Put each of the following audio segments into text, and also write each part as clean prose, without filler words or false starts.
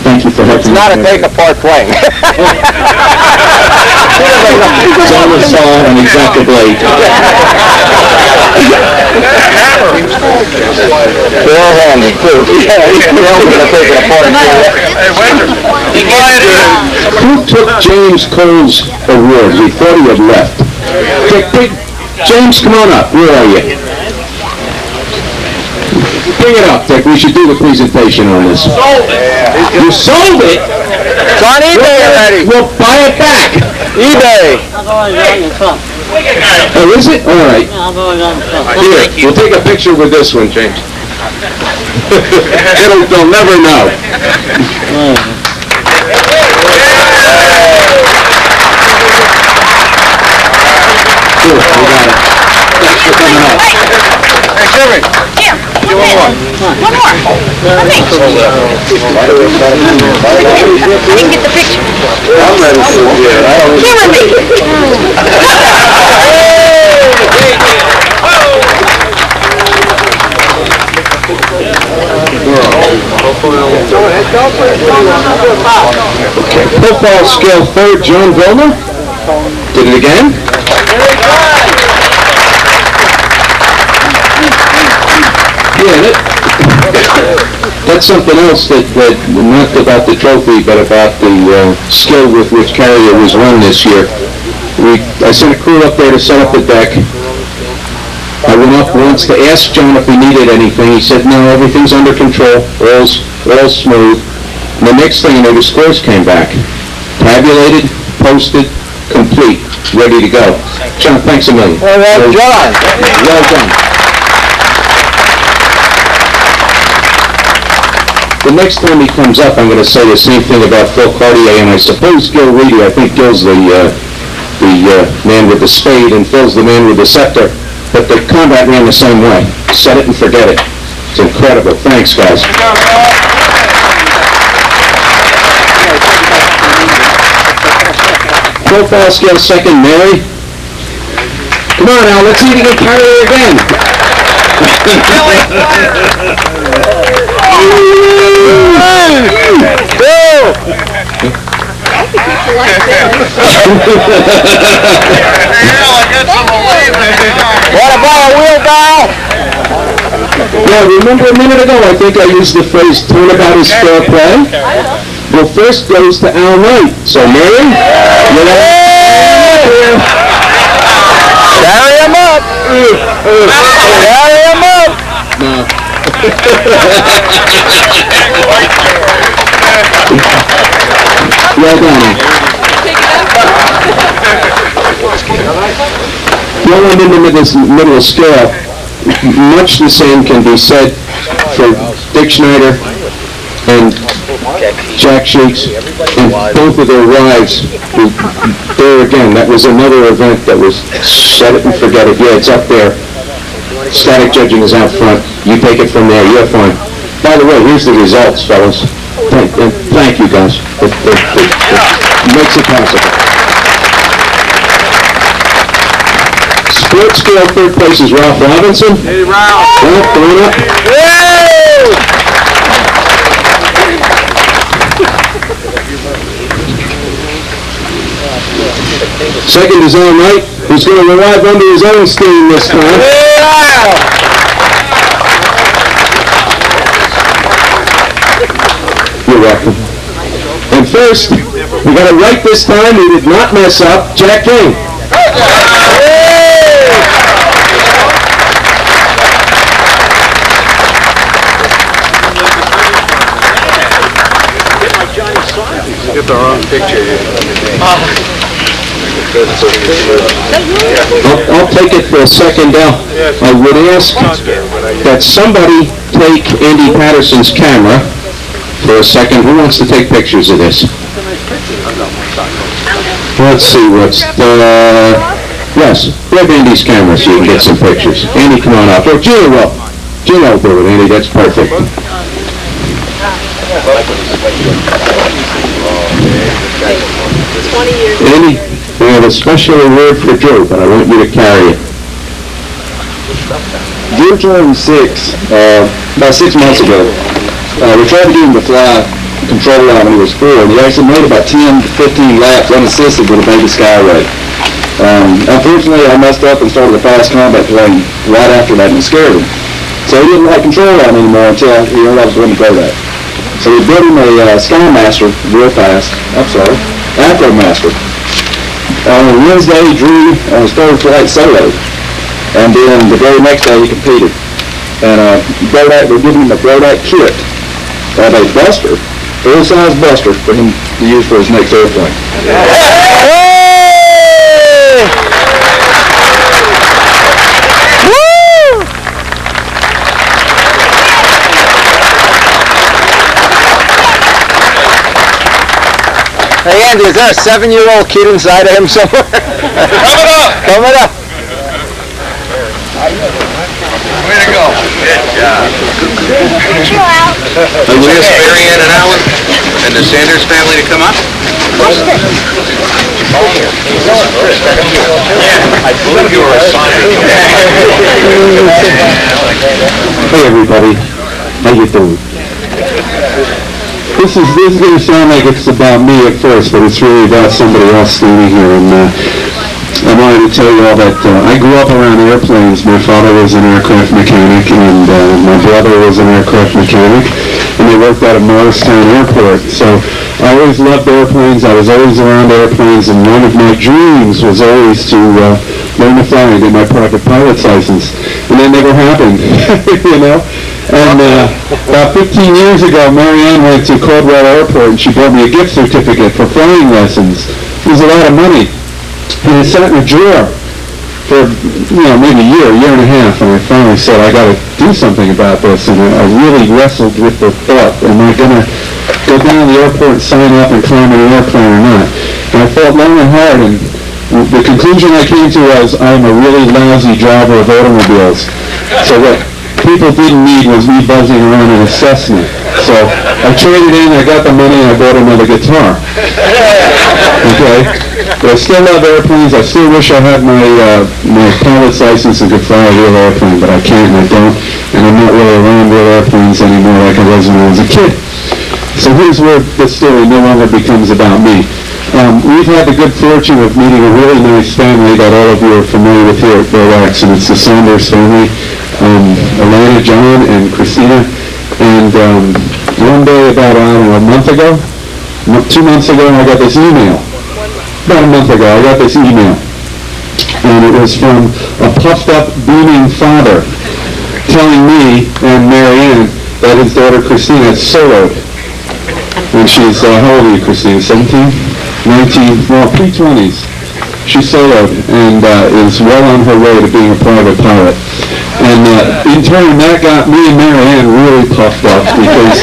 Thank you for helping me. It's not a take-apart plane. It's on the saw and exactly blade. They're all handy, too. Who took James Cole's award? We thought he had left. James, come on up. Where are you? Bring it up, Dick. We should do the presentation on this. Sold it. You sold it? It's on eBay already. We'll buy it back. eBay. Oh, is it? All right. Here, we'll take a picture with this one, James. They'll never know. Cool, we got it. Thanks for coming up. Hey, Jimmy. Here, Give one more. one more. Let me. I can get the picture. I'm ready to see it. Here with me. Football skill third, John Vilna. Did it again. Yeah, that's something else that not about the trophy, but about the skill with which Carrier was run this year. I sent a crew up there to set up the deck. I went up once to ask John if he needed anything. He said, no, everything's under control, all's smooth. And the next thing you know, the scores came back. Tabulated, posted, complete, ready to go. John, thanks a million. Well done. Well done. The next time he comes up, I'm going to say the same thing about Phil Cartier, and I suppose Gil Reedy. I think Gil's the man with the spade, and Phil's the man with the scepter. But the combat ran the same way. Set it and forget it. It's incredible. Thanks, guys. Profile scale second, Mary. Come on, Al. Let's see if you can carry her again. What about a wheelbarrow? Yeah, remember a minute ago, I think I used the phrase turnabout is fair play? Well, first goes to Al Knight. So, Mary, you know, Carry him up. Carry him up. no. Well done. Well, I'm in the middle scale. Much the same can be said for Dick Schneider and Jack Sheets and both of their wives. Who, there again, that was another event that was set it and forget it. Yeah, it's up there. Static judging is out front. You take it from there. You're fine. By the way, here's the results, fellas. Thank you, guys. It makes it possible. Sports scale third place is Ralph Robinson. Hey, Ralph. Ralph, come on up. Second is Al Knight, who's going to arrive under his own steam this time. You're welcome. And first, we got it right this time. We did not mess up. Jack King. Get the wrong picture here. I'll take it for a second now. I would ask that somebody take Andy Patterson's camera for a second. Who wants to take pictures of this? Let's see what's the... Yes, grab Andy's camera so you can get some pictures. Andy, come on up. Or Gina will. Gina will do it, Andy. That's perfect. Andy, we have a special award for Joe, but I want you to carry it. Joe turned 6, about 6 months ago. We tried to get him to fly a control on when he was 4, and he actually made about 10 to 15 laps unassisted with a baby Skyway. Unfortunately, I messed up and started a fast combat plane right after that, and it scared him. So he didn't have control on it anymore until he heard I was running Brodak. So we built him a Skymaster real fast. Afromaster. On Wednesday, he drew on his third flight solo. And then the very next day, he competed. And Brodak, we're giving him a Brodak kit of a buster, full-size buster, for him to use for his next airplane. Hey Andy, is there a 7-year-old kid inside of him somewhere? Coming up! Coming up! Way to go! Good job. Chill out. Did you ask Mary Ann and Alan and the Sanders family to come up? Buster. Yeah, I believe you were assigned. Hey everybody, how you doing? This is going to sound like it's about me at first, but it's really about somebody else standing here. And I wanted to tell you all that I grew up around airplanes. My father was an aircraft mechanic, and my brother was an aircraft mechanic, and they worked out of Morristown Airport. So I always loved airplanes. I was always around airplanes, and one of my dreams was always to learn to fly and get my private pilot's license. And that never happened, you know? And about 15 years ago, Mary Ann went to Caldwell Airport and she bought me a gift certificate for flying lessons. It was a lot of money. And it sat in a drawer for, maybe a year and a half. And I finally said, I got to do something about this. And I really wrestled with the thought, am I going to go down to the airport and sign up and climb an airplane or not? And I thought long and hard, and the conclusion I came to was, I'm a really lousy driver of automobiles. So what people didn't need was me buzzing around in a Cessna. So I traded in, I got the money, and I bought another guitar. Okay? But I still love airplanes. I still wish I had my pilot's license and could fly a real airplane, but I can't and I don't. And I'm not really around real airplanes anymore like I was when I was a kid. So here's where the story no longer becomes about me. We've had the good fortune of meeting a really nice family that all of you are familiar with here at Brodak, and it's the Saunders family. Elena, John, and Christina. And one day, about, a month ago, 2 months ago, I got this email. About a month ago, I got this email. And it was from a puffed-up, beaming father telling me and Mary Ann that his daughter Christina soloed. And she's, how old are you, Christina, 17? 19, well, pre-20s. She soloed and is well on her way to being a private pilot. And in turn, that got me and Mary Ann really puffed up because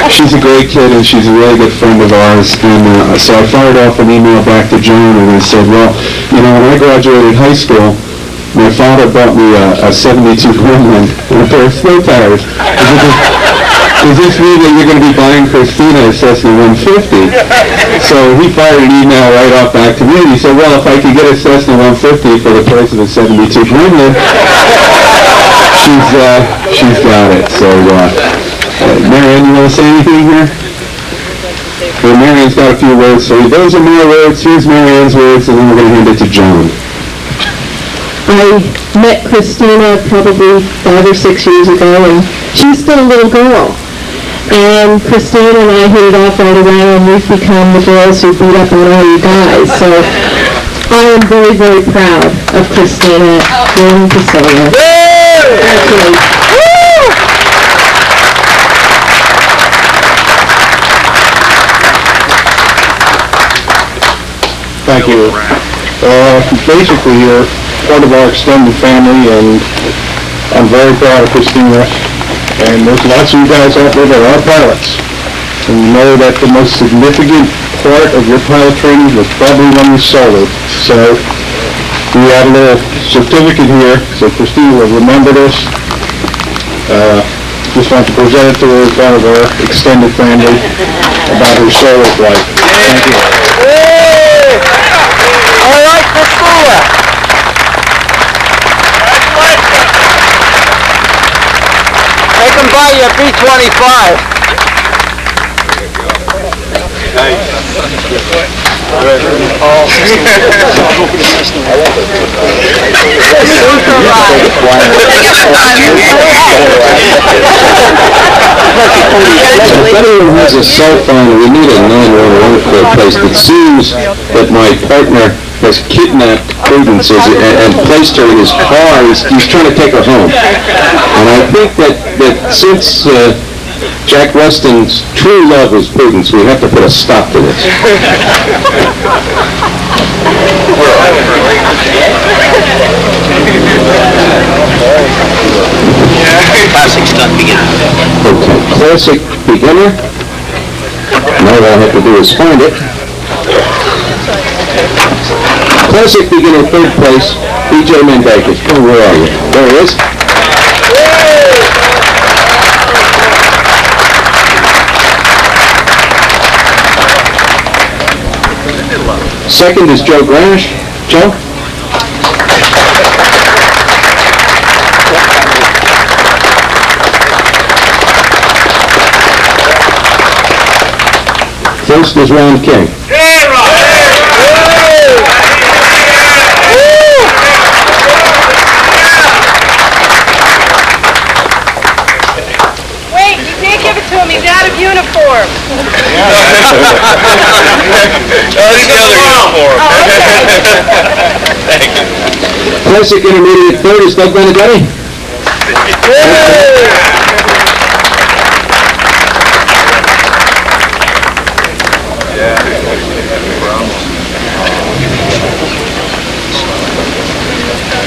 she's a great kid and she's a really good friend of ours. And so I fired off an email back to John and I said, well, when I graduated high school, my father bought me a 72 Gremlin and a pair of snow tires. Does this mean that you're going to be buying Christina a Cessna 150? So he fired an email right off back to me and he said, well, if I could get a Cessna 150 for the price of a 72 Gremlin, she's got it. So, Mary Ann, you want to say anything here? Well, Mary Ann's got a few words. So those are my words. Here's Mary Ann's words, and then we're going to hand it to John. I met Christina probably 5 or 6 years ago, and she was still a little girl. And Christina and I hit it off right away, and we've become the girls who beat up on all you guys. So I am very, very proud of Christina going to solo. Thank you. Basically, you're part of our extended family, and I'm very proud of Christina. And there's lots of you guys out there that are pilots. And you know that the most significant part of your pilot training was probably when you soloed. So we have a little certificate here, so Christina will remember this. Just want to present it to her as part of our extended family about her solo flight. Thank you. All right, Christina. They can buy you a B-25. If anyone has a cell phone, we need a 911 code place that seems that my partner has kidnapped Prudence and placed her in his car. He's trying to take her home. And I think that since Jack Weston's true love was Prudence, we have to put a stop to this. Classic stunt beginner. Okay, classic beginner. Now all I have to do is find it. Classic beginner, third place, BJ Mendakis. Oh, where are you? There he is. Second is Joe Granish. Joe? First is Ron King. Wait, you can't give it to him. He's out of uniform. He's the other uniform. Thank you. Classic intermediate third is Doug Benedetti.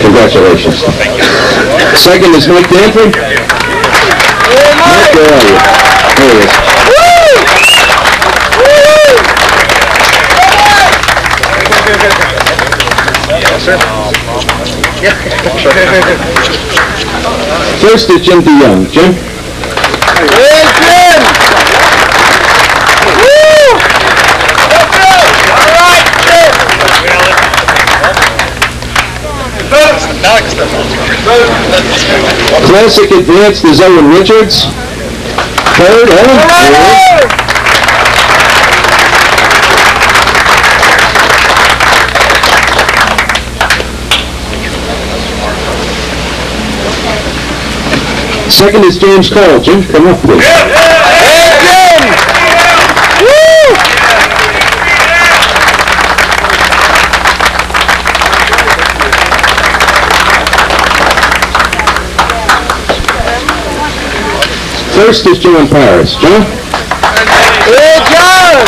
Congratulations. Second is Mike Danford. Mike, where are you? There he is. Yes, sir. First is Jim DeYoung. Jim? Hey, Jim! Woo! All right, Jim! Classic advanced is Owen Richards. Third, Owen. Second is James Cole. Jim, come up, please. Hey, Jim! Woo! First is John Paris. John? Hey, John!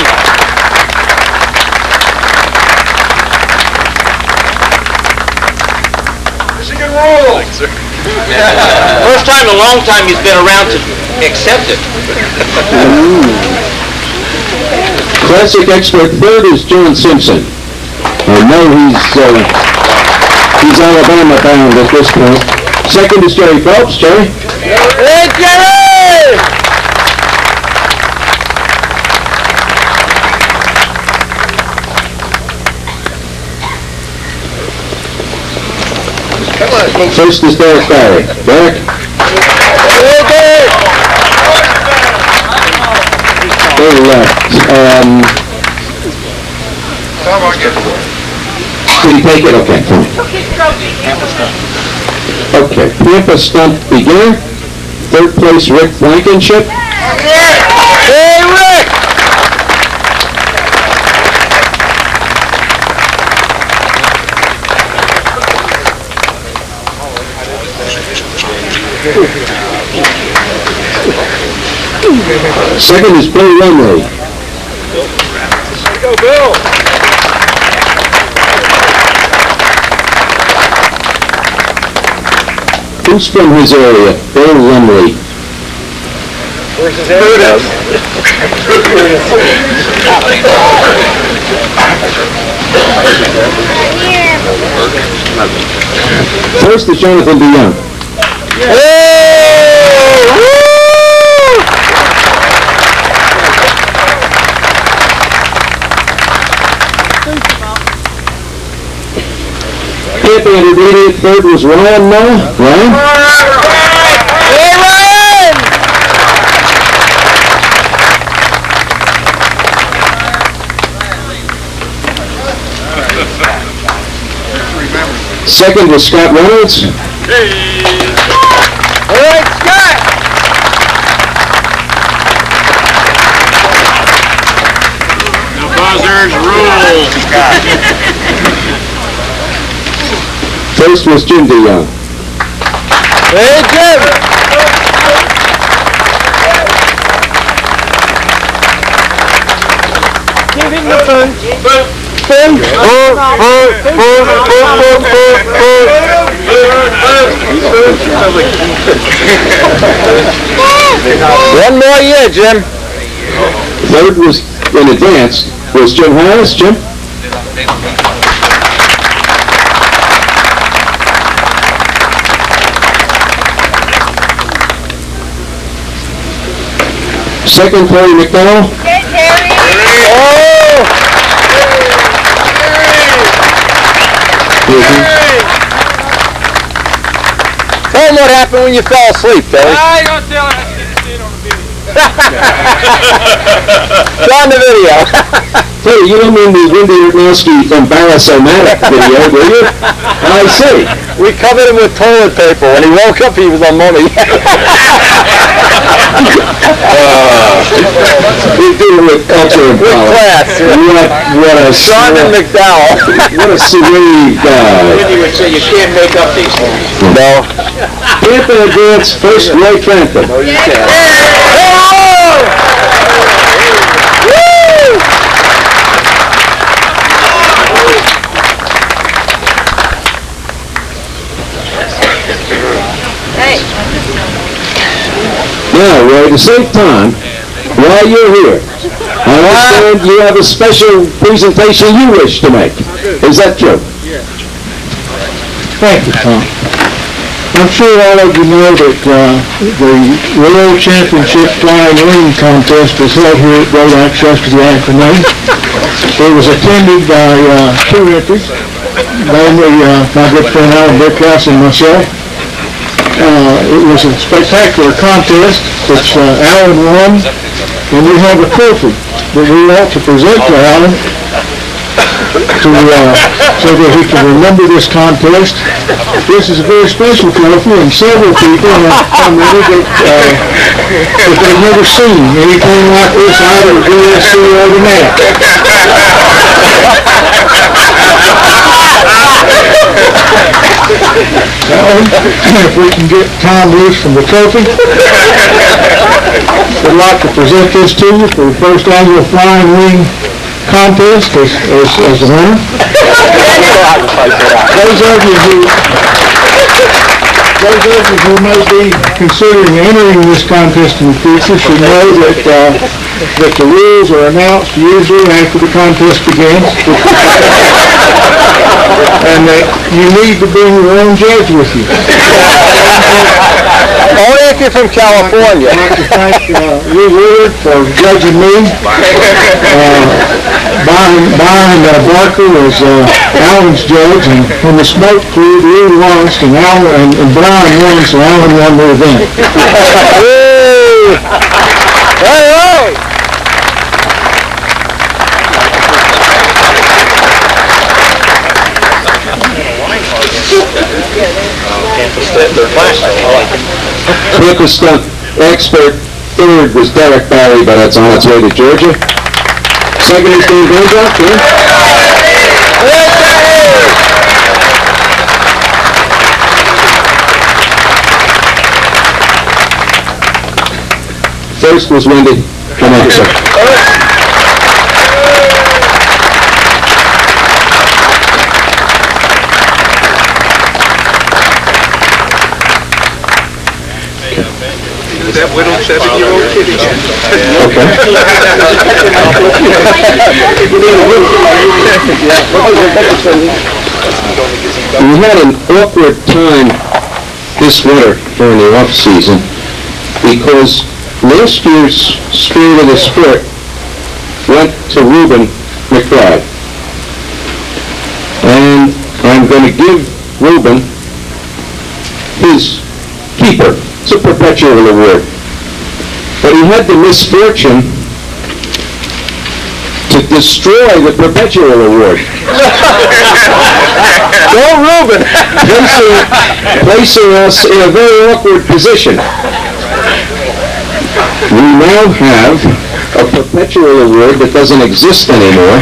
Michigan rules! First time in a long time he's been around to accept it. Classic expert third is John Simpson. I know he's Alabama bound at this point. Second is Jerry Phelps. Jerry? Hey, Jerry! First is Derek Barry. Derek? Hey, Derek! They left. Did he take it? Okay. Okay. Tampa stunt beginner. Third place, Rick Blankenship. Hey, Rick! Second is Bill Lumley. Go, Bill! Who's from his area? Bill Lumley. Where's his area? First is Jonathan DeYoung. Hey! Woo! Tampa intermediate third was Ryan Moore. Ryan? Hey, Ryan! Second was Scott Reynolds. All right, Scott. The buzzers rule. First was Jim DeYoung. Hey, Jim. Give him the phone. One more year, Jim. Third was, in advance, was Jim Harris. Jim? Second, Terry McDowell. Hey, Terry. Oh! Tell him what happened when you fell asleep, Terry. I don't tell it. I see it on the video. It's on the video. Hey, you don't mean the Wendy Rudnowski embarrass-o-matic video, do you? I see. We covered him with toilet paper. When he woke up, he was on money. We do it with culture and With power. class. What a Sean and McDowell. what a serene guy. Wendy would say you can't make up these things. No. Tampa advance first, Roy Trantham. Now, Roy, to save time, while you're here, I understand you have a special presentation you wish to make. Is that true? Thank you, Tom. I'm sure all of you know that the World Championship Flying Wing Contest was held here at Brodak yesterday afternoon. It was attended by two entries, namely my good friend Alan Brickhouse and myself. It was a spectacular contest, which Alan won, and we have a trophy that we want to present to Alan so that he can remember this contest. This is a very special trophy, and several people have commented that they've never seen anything like this out of the VSC or the NAT. If we can get Tom loose from the trophy, I'd like to present this to you for the first annual Flying Wing Contest as the winner. Those of you who may be considering entering this contest in the future should know that the rules are announced usually after the contest begins. And that you need to bring your own judge with you. Only if you're from California. I'd like to thank Lou Willard for judging me. Byron Barker was Alan's judge, and when the smoke cleared, Lou lost, and Alan and Brian won, so Alan won the event. Hey! Tampa stunt expert. Third was Derek Barry, but it's on its way to Georgia. Second is Dave Brodak. First was Wendy. Come on, sir. That little 7-year-old kid again. We had an awkward time this winter during the off season because last year's Spirit of the Sport went to Reuben McBride. And I'm going to give Reuben his keeper. It's a perpetual award. But he had the misfortune to to destroy the perpetual award. Go Reuben! Placing us in a very awkward position. We now have a perpetual award that doesn't exist anymore,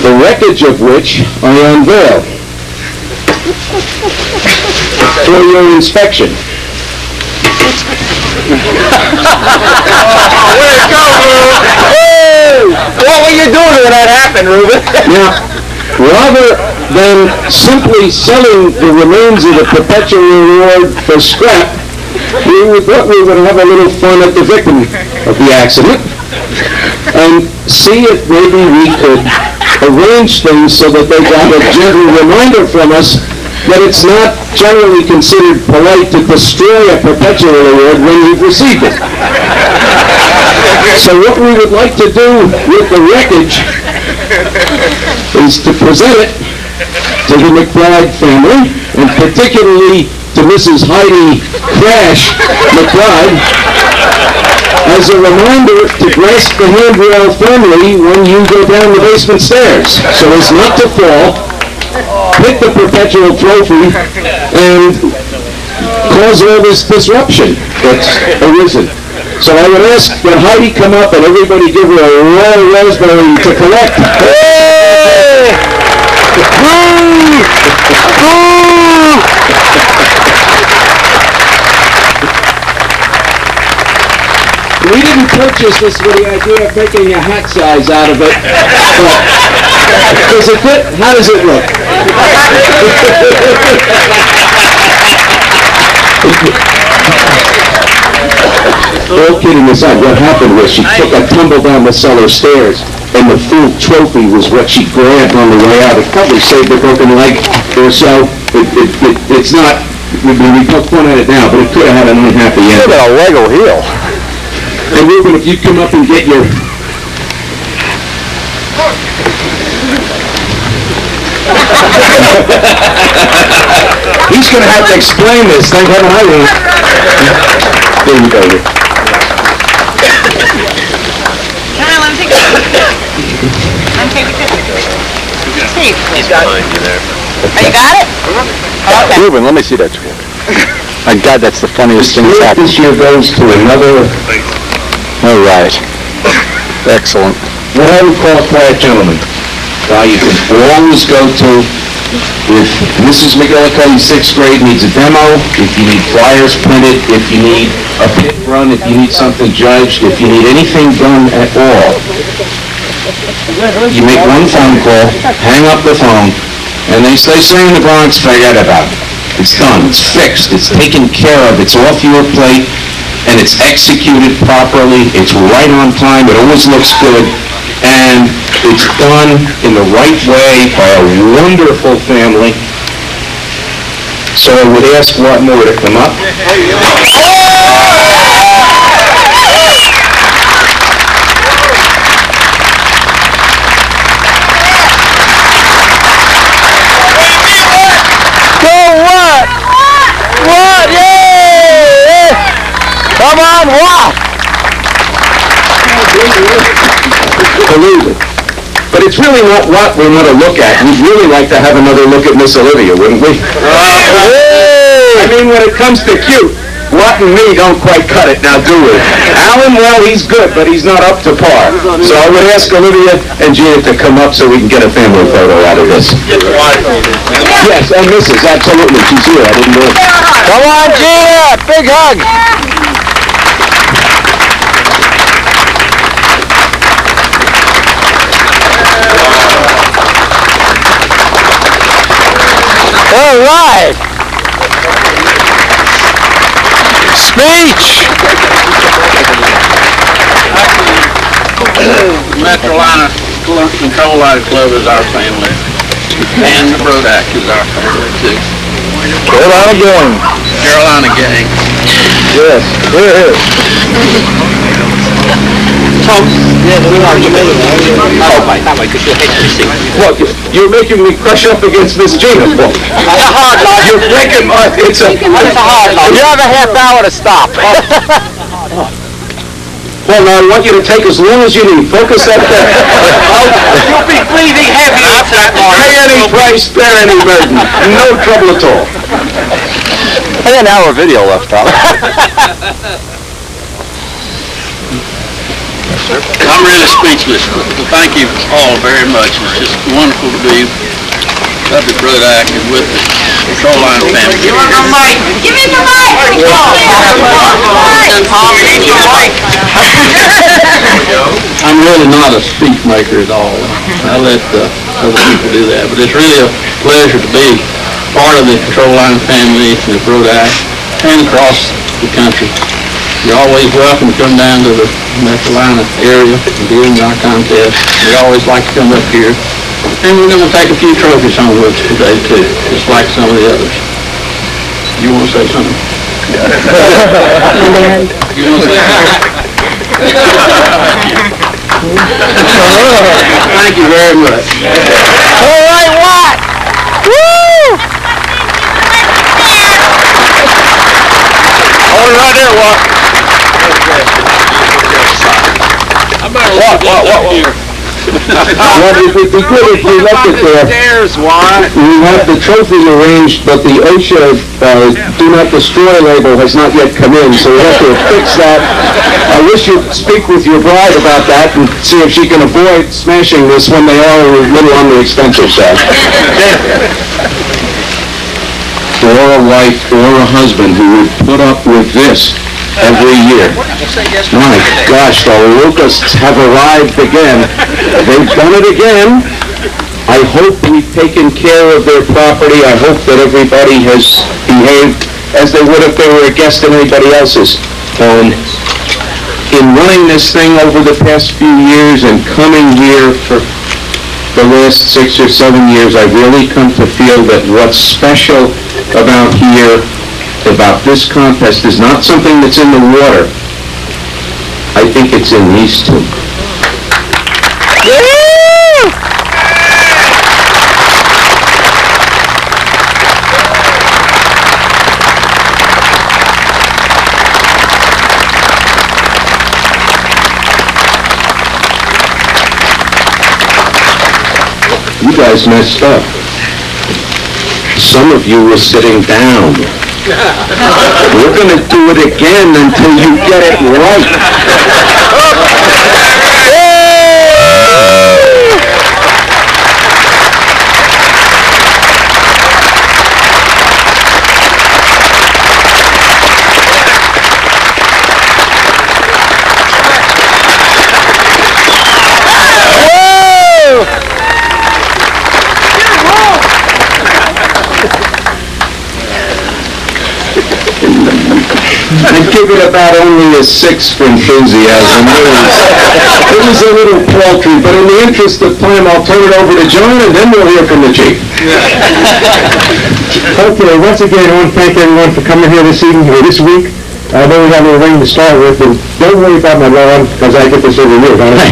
the wreckage of which I unveil for your inspection. Way to go, Reuben! Hey! What were you doing when that happened, Reuben? Now, rather than simply selling the remains of the perpetual award for scrap, we thought we would have a little fun at the victim of the accident and see if maybe we could arrange things so that they got a gentle reminder from us that it's not generally considered polite to destroy a perpetual award when you've received it. So what we would like to do with the wreckage is to present it to the McBride family, and particularly to Mrs. Heidi Crash McBride, as a reminder to grasp the handrail firmly when you go down the basement stairs, so as not to fall, hit the perpetual trophy, and cause all this disruption that's arisen. So I would ask that Heidi come up and everybody give her a raw raspberry to collect. Hey! We didn't purchase this with the idea of making a hat size out of it, but does it fit? How does it look? All kidding aside, what happened was she took a tumble down the cellar stairs, and the full trophy was what she grabbed on the way out. It probably saved a broken leg or so. It's not, we poke fun at it now, but it could have had an unhappy ending. Look at a Lego heel. And Reuben, if you come up and get your... He's going to have to explain this. Thank heaven I won't. There you go. Let me take a picture. Steve. He's behind you there. Oh, you got it? Okay. Reuben, let me see that tweet. My God, that's the funniest thing that's happened. This year goes to another, All right. Excellent. what I would call a quiet gentleman. You can always go to, if Mrs. McGillicuddy's 6th grade needs a demo, if you need flyers printed, if you need a pit run, if you need something judged, if you need anything done at all, you make one phone call, hang up the phone, and they say in the Bronx, forget about it. It's done, it's fixed, it's taken care of, it's off your plate, and it's executed properly, it's right on time, it always looks good, and it's done in the right way by a wonderful family. So I would ask Whatmore to come up. What? Yay! Come on, what? Believe it. But it's really not what we want to look at. We'd really like to have another look at Miss Olivia, wouldn't we? I mean, when it comes to cute, Watt and me don't quite cut it now, do we? Alan, well, he's good, but he's not up to par. So I would ask Olivia and Gina to come up so we can get a family photo out of this. Yes, and Mrs., absolutely. She's here. I didn't know it. Come on, Gina! Big hug! All right! Speech! Metrolina Control Light Club is our family, and the Brodak is our family too. Carolina gang. Carolina gang. Yes, here it is. Oh, my God, because you'll hate to see. Look, you're making me crush up against Miss Gina. You're breaking my... It's a hard You have a half hour to stop. Well, now I want you to take as long as you need. Focus up there. You'll be breathing heavy outside, Mark. Pay any price, bear any burden. No trouble at all. I got an hour video left, Tom. I'm really speechless. Thank you all very much. It's just wonderful to be up at Brodak and with the Control Line family. Give him the mic. Give him the mic. I'm really not a speech maker at all. I let other people do that, but it's really a pleasure to be part of the Control Line family and the Brodak and across the country. You're always welcome to come down to the North Carolina area during our contest. We always like to come up here. And we're going to take a few trophies home with us today, too, just like some of the others. You want to say something? You want to say something? Thank you very much. All right, what? Woo! Hold it right there, What? Well, it would be good if you left it there. We have the trophy arranged, but the OSHA Do Not Destroy label has not yet come in, so we have to fix that. I wish you'd speak with your bride about that and see if she can avoid smashing this when they are a little on the expensive side. Or a wife or a husband who would put up with this every year. My gosh, the locusts have arrived again. They've done it again. I hope we've taken care of their property. I hope that everybody has behaved as they would if they were a guest at anybody else's. In running this thing over the past few years and coming here for the last 6 or 7 years, I've really come to feel that what's special about here, about this contest, is not something that's in the water. I think it's in these two. You guys messed up. Some of you were sitting down. We're going to do it again until you get it right. I'd give it about only a 6 for enthusiasm. It was a little paltry, but in the interest of time, I'll turn it over to John, and then we'll hear from the chief. Okay, once again, I want to thank everyone for coming here this evening, or this week. I know we have a ring to start with, and don't worry about my lawn, because I get this every year, don't I?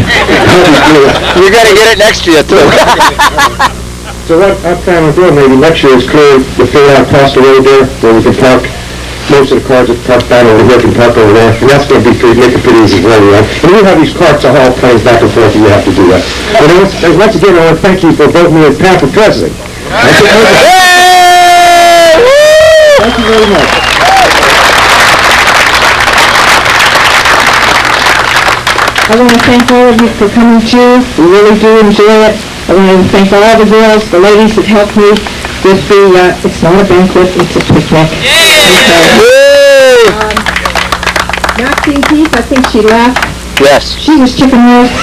You're going to get it next year, too. So what I plan on doing maybe next year is clear the fill out across the road there, where we can park. Most of the cars that park down over here can park over there, and that's going to make it pretty easy for everyone. And we have these carts that haul planes back and forth, and you have to do that. But once again, I want to thank you for voting me as Pat for president. Thank you very much. I want to thank all of you for coming too. We really do enjoy it. I want to thank all the girls, the ladies that helped me with the, it's not a banquet, it's a picnic. Maxine Keith, I think she left. Yes. She was chicken roast.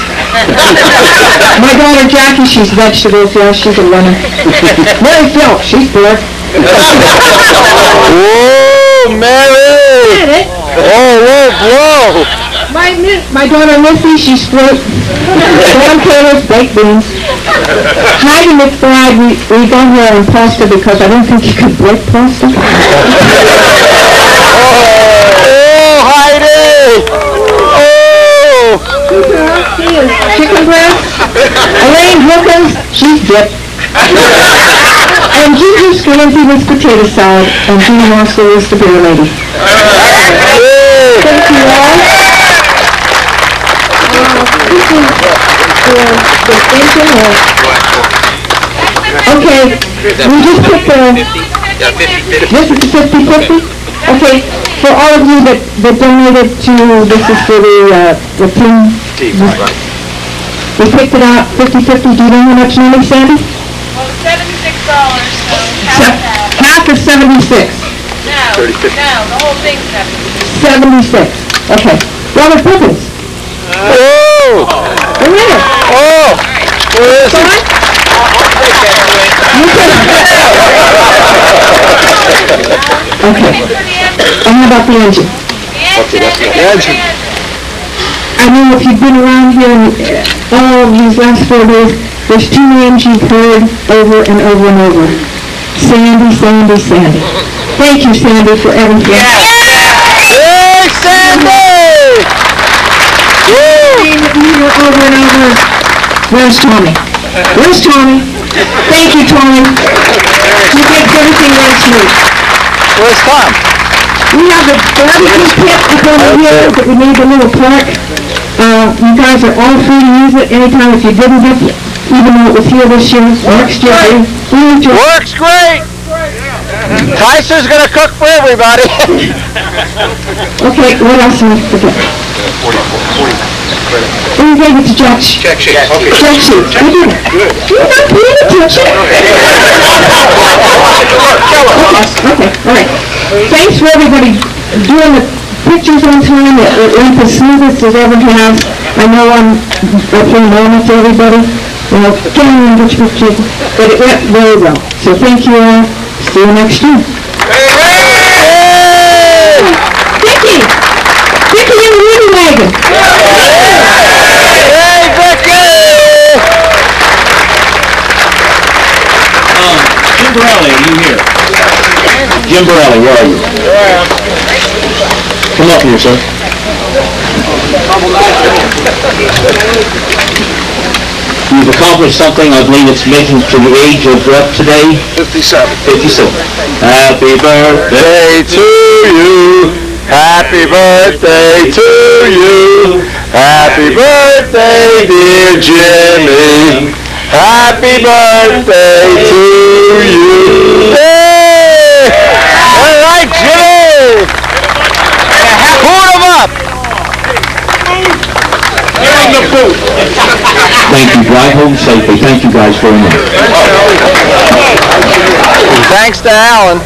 My daughter Jackie, she's vegetables, yeah, she's a runner. Mary Phil, she's bored. Whoa, Mary! Get it? Whoa. My daughter Missy, she's fruit. Sam Taylor's baked beans. Heidi McBride, we got her in pasta because I don't think you could break pasta. Oh, Heidi! Oh! She is chicken breast. Elaine Hookins, she's dipped. And Ginger Scansy was potato salad, and Jean Marshall is the beer lady. Thank you all. Okay, we just put this is 50-50? Okay, for all of you that donated to, this is for the team. We picked it out 50-50. Do you know how much money, Sandy? Well, $76, so Half is 76. No, the whole thing's 76. 76. Okay. Robert Perkins. Oh! The winner. Oh! Where is he? Okay. And how about the engine? The engine. I know if you've been around here all of these last 4 days, there's two names you've heard over and over and over. Sandy, Sandy, Sandy. Thank you, Sandy, for everything. Hey, Sandy! You hear over and over. Where's Tommy? Where's Tommy? Thank you, Tommy. He makes everything run smooth. Where's Tom? We have the barbecue pit up over here that we made the little park. You guys are all free to use it anytime if you didn't get it, even though it was here this year, next year. Works great! Kaiser's gonna cook for everybody. Okay, what else am I forget? We gave it to Judge. Check sheet. Check sheet. I did it. You're not paying attention. Okay, all right. Thanks for everybody doing the pictures on time. It went the smoothest it ever has. I know I'm playing normal to everybody. Well, can't even get your pictures, but it went very well. So thank you all. See you next year. Vicky! Vicky in the woody wagon! Hey, Vicky! Jim Borelli, are you here? Jim Borelli, where are you? Come up here, sir. You've accomplished something, I believe it's making to the age of what today? 57. 57. Happy birthday To you. Happy birthday to you. Happy birthday, dear Jimmy. Happy birthday to you. Hey! All right, Jimmy. Put him up. Thank you. Drive home safely. Thank you guys very much. Thanks to Alan.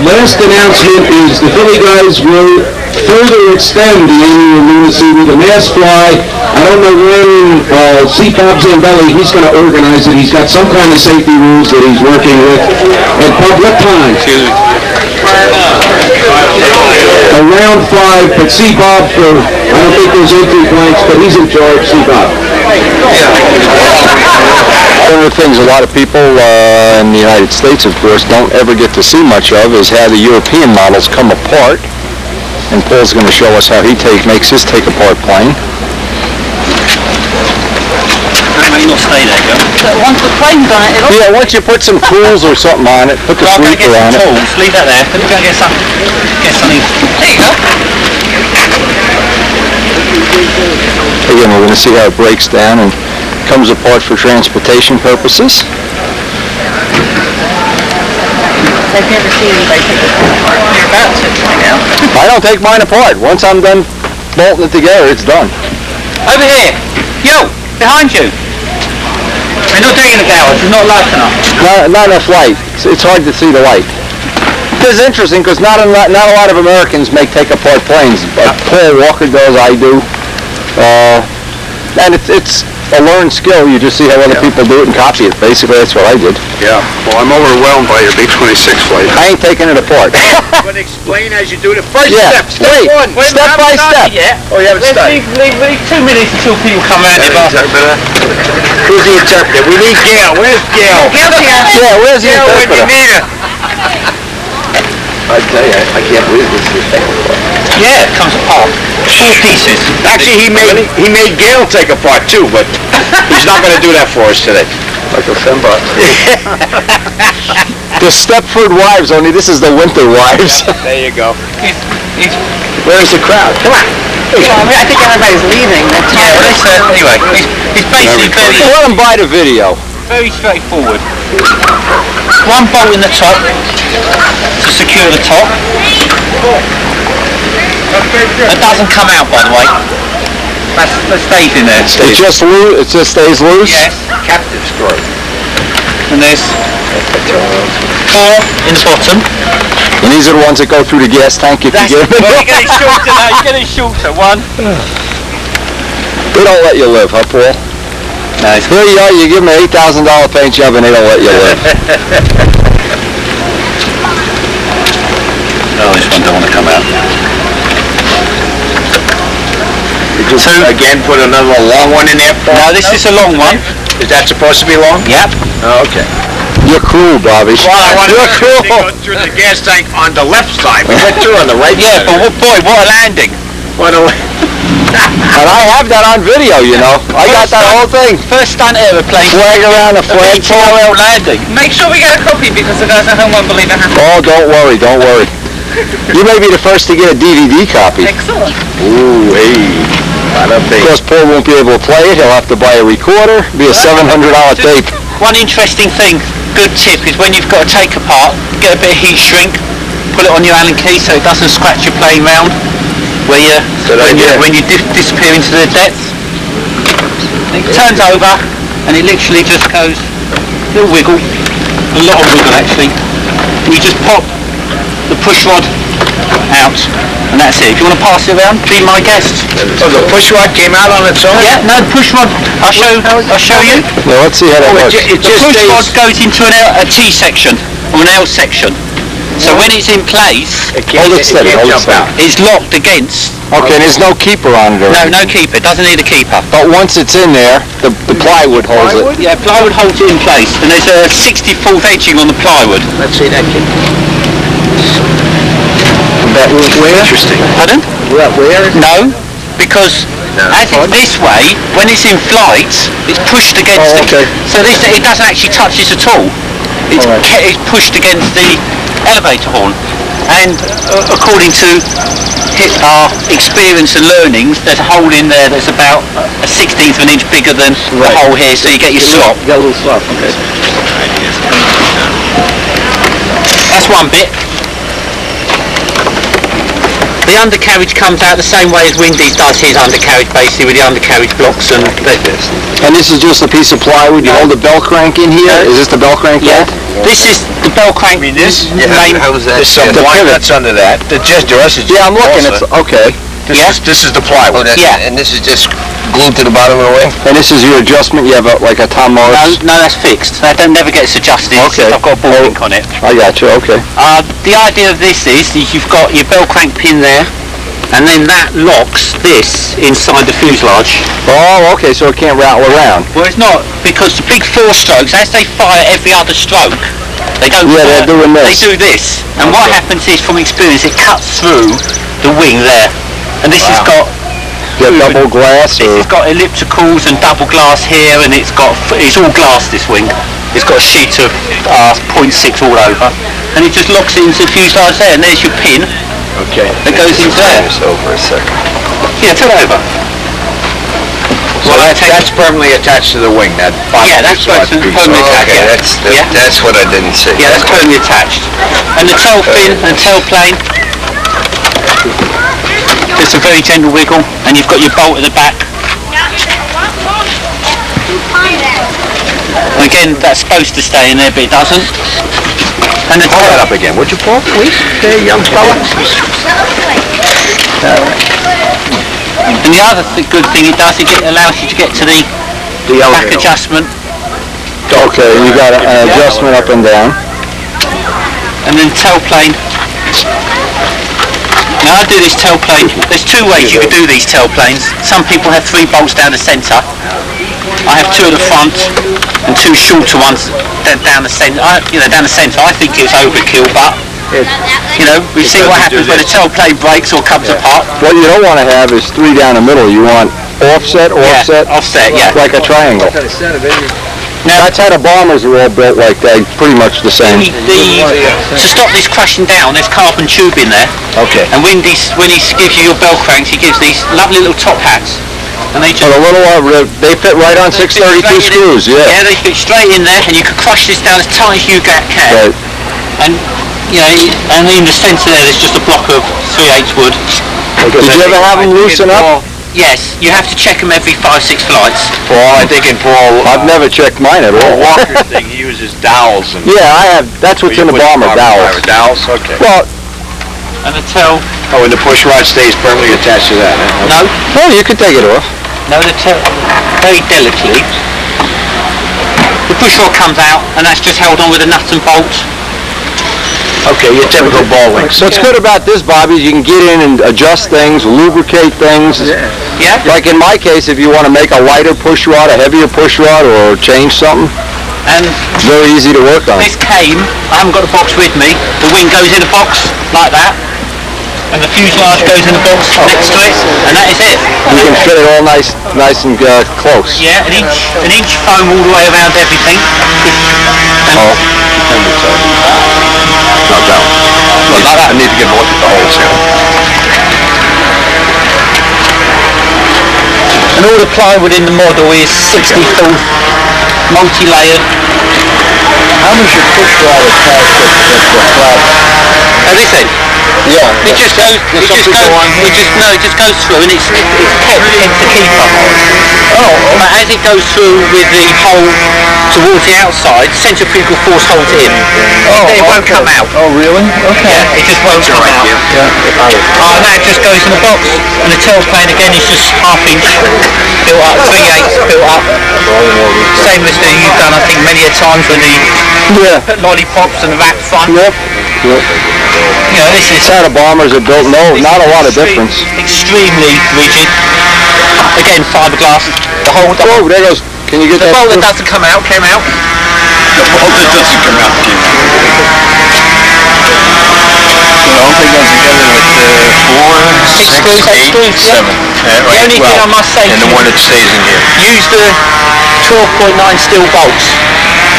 Last announcement is the Philly guys will further extend the annual lunacy with a mass fly. I don't know when C. Bob Zambelli, he's going to organize it. He's got some kind of safety rules that he's working with. At what time? Around 5, but C. Bob, I don't think there's entry blanks, but he's in charge, C. Bob. One of the things a lot of people in the United States, of course, don't ever get to see much of is how the European models come apart. And Paul's going to show us how he makes his take-apart plane. That may not stay there, Joe. So once the plane's on it, it'll... Yeah, once you put some tools or something on it, put the sweeper on it. Leave that there. Let me go and get something. There you go. Again, we're going to see how it breaks down and comes apart for transportation purposes. I've never seen anybody take it apart. You're about to find out. I don't take mine apart. Once I'm done bolting it together, it's done. Over here. Yo, behind you. We're not doing the hours. It's not light enough. Not enough light. It's hard to see the light. It's interesting because not a lot of Americans make take-apart planes. Paul Walker does, I do. And it's a learned skill. You just see how other people do it and copy it. Basically, that's what I did. Yeah, well, I'm overwhelmed by your B-26 flight. I ain't taking it apart. But explain as you do the first Yeah, step. wait, Step 1. step by step. Oh, you haven't started. Leave 2 minutes until people come out. Interpreter. Who's the interpreter? We need Gail. Where's Gail? Gail's here. Yeah, where's the Gail, when you interpreter? need her. I tell you, I can't believe this is take-apart. Yeah, it comes apart. 4 pieces. Actually, he made Gail take a part too, but he's not going to do that for us today. Like a Fembot. The Stepford wives, only this is the winter wives. There you go. He's Where's the crowd? Come on. Well, I think everybody's leaving. Anyway, He's basically very, let him buy the video. very straightforward. One bolt in the top to secure the top. That doesn't come out, by the way. That stays in there. It just stays loose? Yes. Captive screw. And there's 4 in the bottom. And these are the ones that go through the gas tank if you get them. Well, you're getting shorter now. You're getting shorter. 1. They don't let you live, huh, Paul? Nice. Here you are, you give them an $8,000 paint job and they don't let you live. Oh, this one don't want to come out. So again, put another long one in there. No, this is a long one. Is that supposed to be long? Yep. Oh, okay. You're cruel, Bobby. Well, I wanted You're to cruel. go through the gas tank on the left side. We went through on the right Yeah, side. but boy, what a landing. What a... And I have that on video, you know. I got that whole thing. First stunt aeroplane. Flag around the flagpole. PRL landing. Make sure we get a copy because the guys at home won't believe it happened. Oh, don't worry, don't worry. You may be the first to get a DVD copy. Excellent. Ooh, hey. Of course, Paul won't be able to play it. He'll have to buy a recorder. It'll be a $700 tape. One interesting thing, good tip, is when you've got to take apart, get a bit of heat shrink, put it on your Allen key so it doesn't scratch your plane round where when you disappear into the depths. It turns over and it literally just goes, a little wiggle, a lot of wiggle actually. You just pop the push rod out and that's it. If you want to pass it around, be my guest. So the push rod came out on its own? Yeah, no, the push rod, I'll show you. Well, let's see how that works. It The just push rod stays... goes into a T section or an L section. So when it's in place, Hold it steady, hold it jump steady. out. it's locked against. Okay, there's no keeper on it or No, anything. no keeper. It doesn't need a keeper. But once it's in there, the plywood holds it. Yeah, plywood holds it in place, and there's a 64th edging on the plywood. Let's see that kid. Where? Interesting. Pardon? Where? No, because as it's this way, when it's in flight, it's pushed against Oh, okay. So it doesn't actually touch this at all. It's, All right. it's pushed against the elevator horn. And according to our experience and learnings, there's a hole in there that's about a 1/16 of an inch bigger than the hole here, so you get your slop. You got a little slop, okay. That's one bit. The undercarriage comes out the same way as Windy's does his undercarriage, basically with the undercarriage blocks and this. And this is just a piece of plywood. You hold the bell crank in here. Is this the bell crank? Yeah. This is the bell crank. This? main. How is that? There's some The wire pivot. nuts under that. The rest is Yeah, I'm looking. It's okay. This is the plywood. Yeah. And this is just glued to the bottom of the wing? And this is your adjustment. You have like a Tom Morris. No, that's fixed. That never gets adjusted. It's Okay. just I've got a ball link on it. I got you. Okay. The idea of this is you've got your bell crank pin there, and then that locks this inside the fuselage. Oh, okay. So it can't rattle around. Well, it's not, because the big 4 strokes, as they fire every other stroke, they don't Yeah, fire, they're doing this. They do this. And what happens is, from experience, it cuts through the wing there. And this has got You got double glass This or has got ellipticals and double glass here, and it's all glass, this wing. It's got a sheet of 0.6 all over, and it just locks it into the fuselage there, and there's your pin Okay. that goes into there. This over a second. Yeah, turn it over. So that's permanently attached to the wing, that bottom Yeah, that's fuselage permanently piece. attached, Okay, yeah. Yeah. that's what I didn't see. Yeah, that's permanently attached. And the tail fin and tail plane, just a very gentle wiggle, and you've got your bolt at the back. And again, that's supposed to stay in there, but it doesn't. And the Hold that tail, up again, would you, Paul, please? There, young fella. and the other good thing it does, it allows you to get to the back elevator. adjustment, okay. You got an adjustment up and down. and then tail plane. Now I do this tail plane, there's 2 ways you could do these tail planes. Some people have 3 bolts down the centre. I have 2 at the front and 2 shorter ones down the centre. Down the centre. I think it's overkill, but we see what happens when the tail plane breaks or comes apart. What you don't want to have is 3 down the middle. You want offset, Yeah, offset, offset, yeah. like a triangle. That's how the bombers are all built like that, pretty much the same. To stop this crashing down, there's carbon tube in there. Okay. And when he gives you your bell cranks, he gives these lovely little top hats. And they just... But a little, they fit right on 632 screws, yeah. Yeah, they fit straight in there, and you can crush this down as tight as you can. Right. And, you know, and in the centre there's just a block of 3/8 wood. Okay. Did you ever have them loosen up? Yes, you have to check them every 5-6 flights. Paul, I think in Paul... I've never checked mine at all. Walker's thing, he uses dowels. And Yeah, I have. That's what's in the bomber, dowels. Dowels, okay. Well, And the tail... Oh, and the push rod stays permanently attached to that, huh? No, you could take it off. no, the tail... Very delicately. The push rod comes out, and that's just held on with a nut and bolt. Okay, your typical ball link. So what's good about this, Bobby, is you can get in and adjust things, lubricate things. Yeah? Like in my case, if you want to make a lighter push rod, a heavier push rod, or change something, And it's very easy to work on. this came, I haven't got the box with me, the wing goes in a box, like that. And the fuselage goes in the box next to it, and that is it. You can fit it all nice and close. Yeah, an inch foam all the way around everything. Oh. No doubt. Look, I need to get a look at the holes here. And all the plywood in the model is 60-foot, multi-layered. How does your push rod attach at the flat? Now this end, Yeah. it just goes through, and it's kept the keeper. Oh, But as it goes through with the hole towards the outside, centrifugal force holds it in. It won't come out. Oh, really? Okay. Yeah, it just won't come out. And that just goes in the box. And the tailplane again is just half-inch built up, 3/8 built up. Same as you've done, I think, many a times with the lollipops and the wrap front. Yep. You know, this is That's how the bombers are built. No, not a lot of difference. extremely rigid. Again, fiberglass. The whole Oh, there goes. Can you get the that? bolt that doesn't come out came out. The bolt that doesn't come out. So the whole thing goes together with 4, 6, 8, 7. The only thing I must say And the one that stays in here. use the 12.9 steel bolts.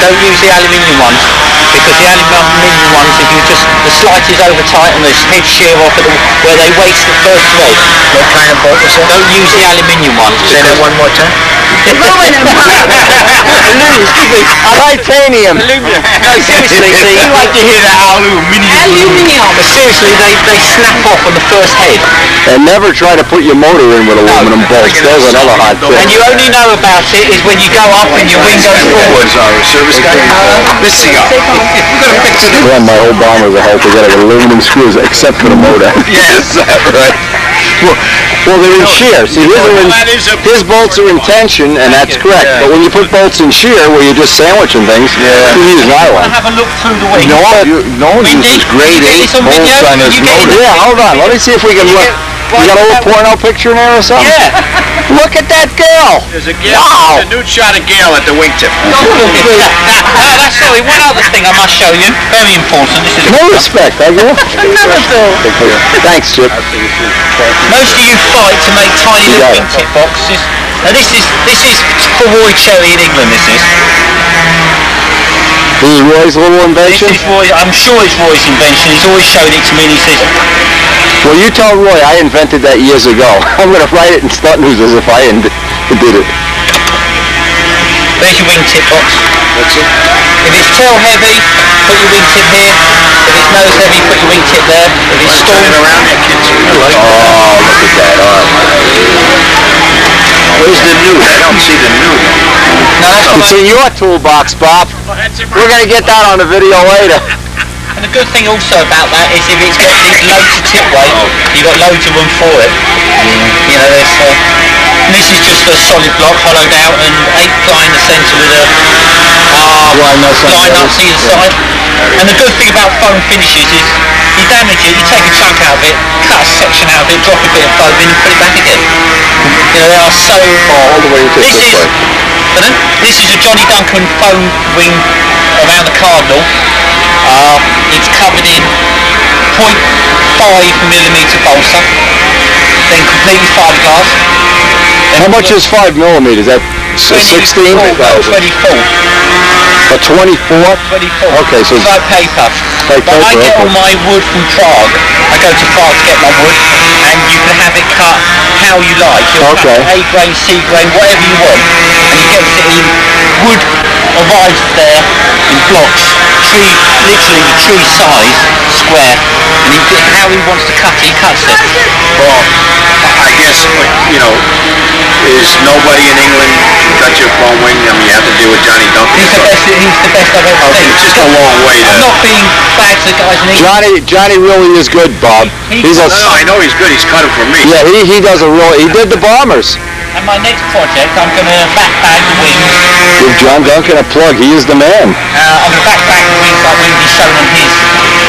Don't use the aluminium ones, because the aluminium ones, if you just, the slight is over tight and the head shear off at where they waste the first thread. What kind of bolt was that? Don't use the aluminium ones. Say that one more time. Titanium. No, seriously, see, you like to hear that aluminium. But seriously, they snap off on the first head. And never try to put your motor in with aluminum bolts. There's another hot And tip. you only know about it is when you go up and your wing goes forward. Was our service guy? This cigar. We're gonna fix it. Yeah, my whole bomber's a hell together with aluminum screws, except for the motor. Yes, right. Well, they're in shear. See, his bolts are in tension, and that's correct. But when you put bolts in shear, where you're just sandwiching things, you use nylon. Have a look through the wing. No one uses grade 8 bolts on his motor. Yeah, hold on. Let me see if we can look. You got a little porno picture in there or something? Yeah. Look at that girl! There's a Gale, Wow. a nude shot of Gale at the wingtip. That's sorry, one other thing I must show you. Very important. This is No respect, I guess. Thanks, Chip. most of you fight to make tiny little wingtip boxes. Now this is for Roy Cherry in England. This is Roy's little invention? Roy. I'm sure it's Roy's invention. He's always showed it to me. And he says, Well, you tell Roy I invented that years ago. I'm going to write it in Stunt News as if I did it. "There's your wingtip box. That's it. If it's tail heavy, put your wingtip here. If it's nose heavy, put your wingtip there. If it's Turn stalled, it around there, kids. Oh, look at that. All right. Where's the nude? I don't see the nude. no, that's It's in your toolbox, Bob. We're going to get that on the video later. And the good thing also about that is if it's got these loads of tip weight, you've got loads of room for it. You know, there's, and this is just a solid block hollowed out and 8-ply in the centre with a line nuts either side. And the good thing about foam finishes is you damage it, you take a chunk out of it, cut a section out of it, drop a bit of foam in and put it back again. You know, they are so... all the way to this way. This is a Johnny Duncan foam wing around the Cardinal. It's covered in 0.5mm balsa, then completely fiberglass, then How much is 5 millimeters? Is that 16? 24. A 24? 24. Okay, so it's like paper. like But I paper, get okay. all my wood from Prague. I go to Prague to get my wood, and you can have it cut how you like. You'll Okay. cut A grain, C grain, whatever you want, and he gets it in wood arrives there in blocks, literally the tree size, square, and how he wants to cut it, he cuts it. Well, I guess, you know, is nobody in England cut your phone wing? I mean, you have to deal with Johnny Duncan. He's the best I've ever seen. It's just a long way to... I'm not being bad to the guys in England. Johnny really is good, Bob. He's a... No, I know he's good. He's cut him for me. Yeah, he does a real... He did the bombers. And my next project, I'm going to backbag the wings. Give John Duncan a plug. He is the man. I'm going to backbag the wings like when he's shown on his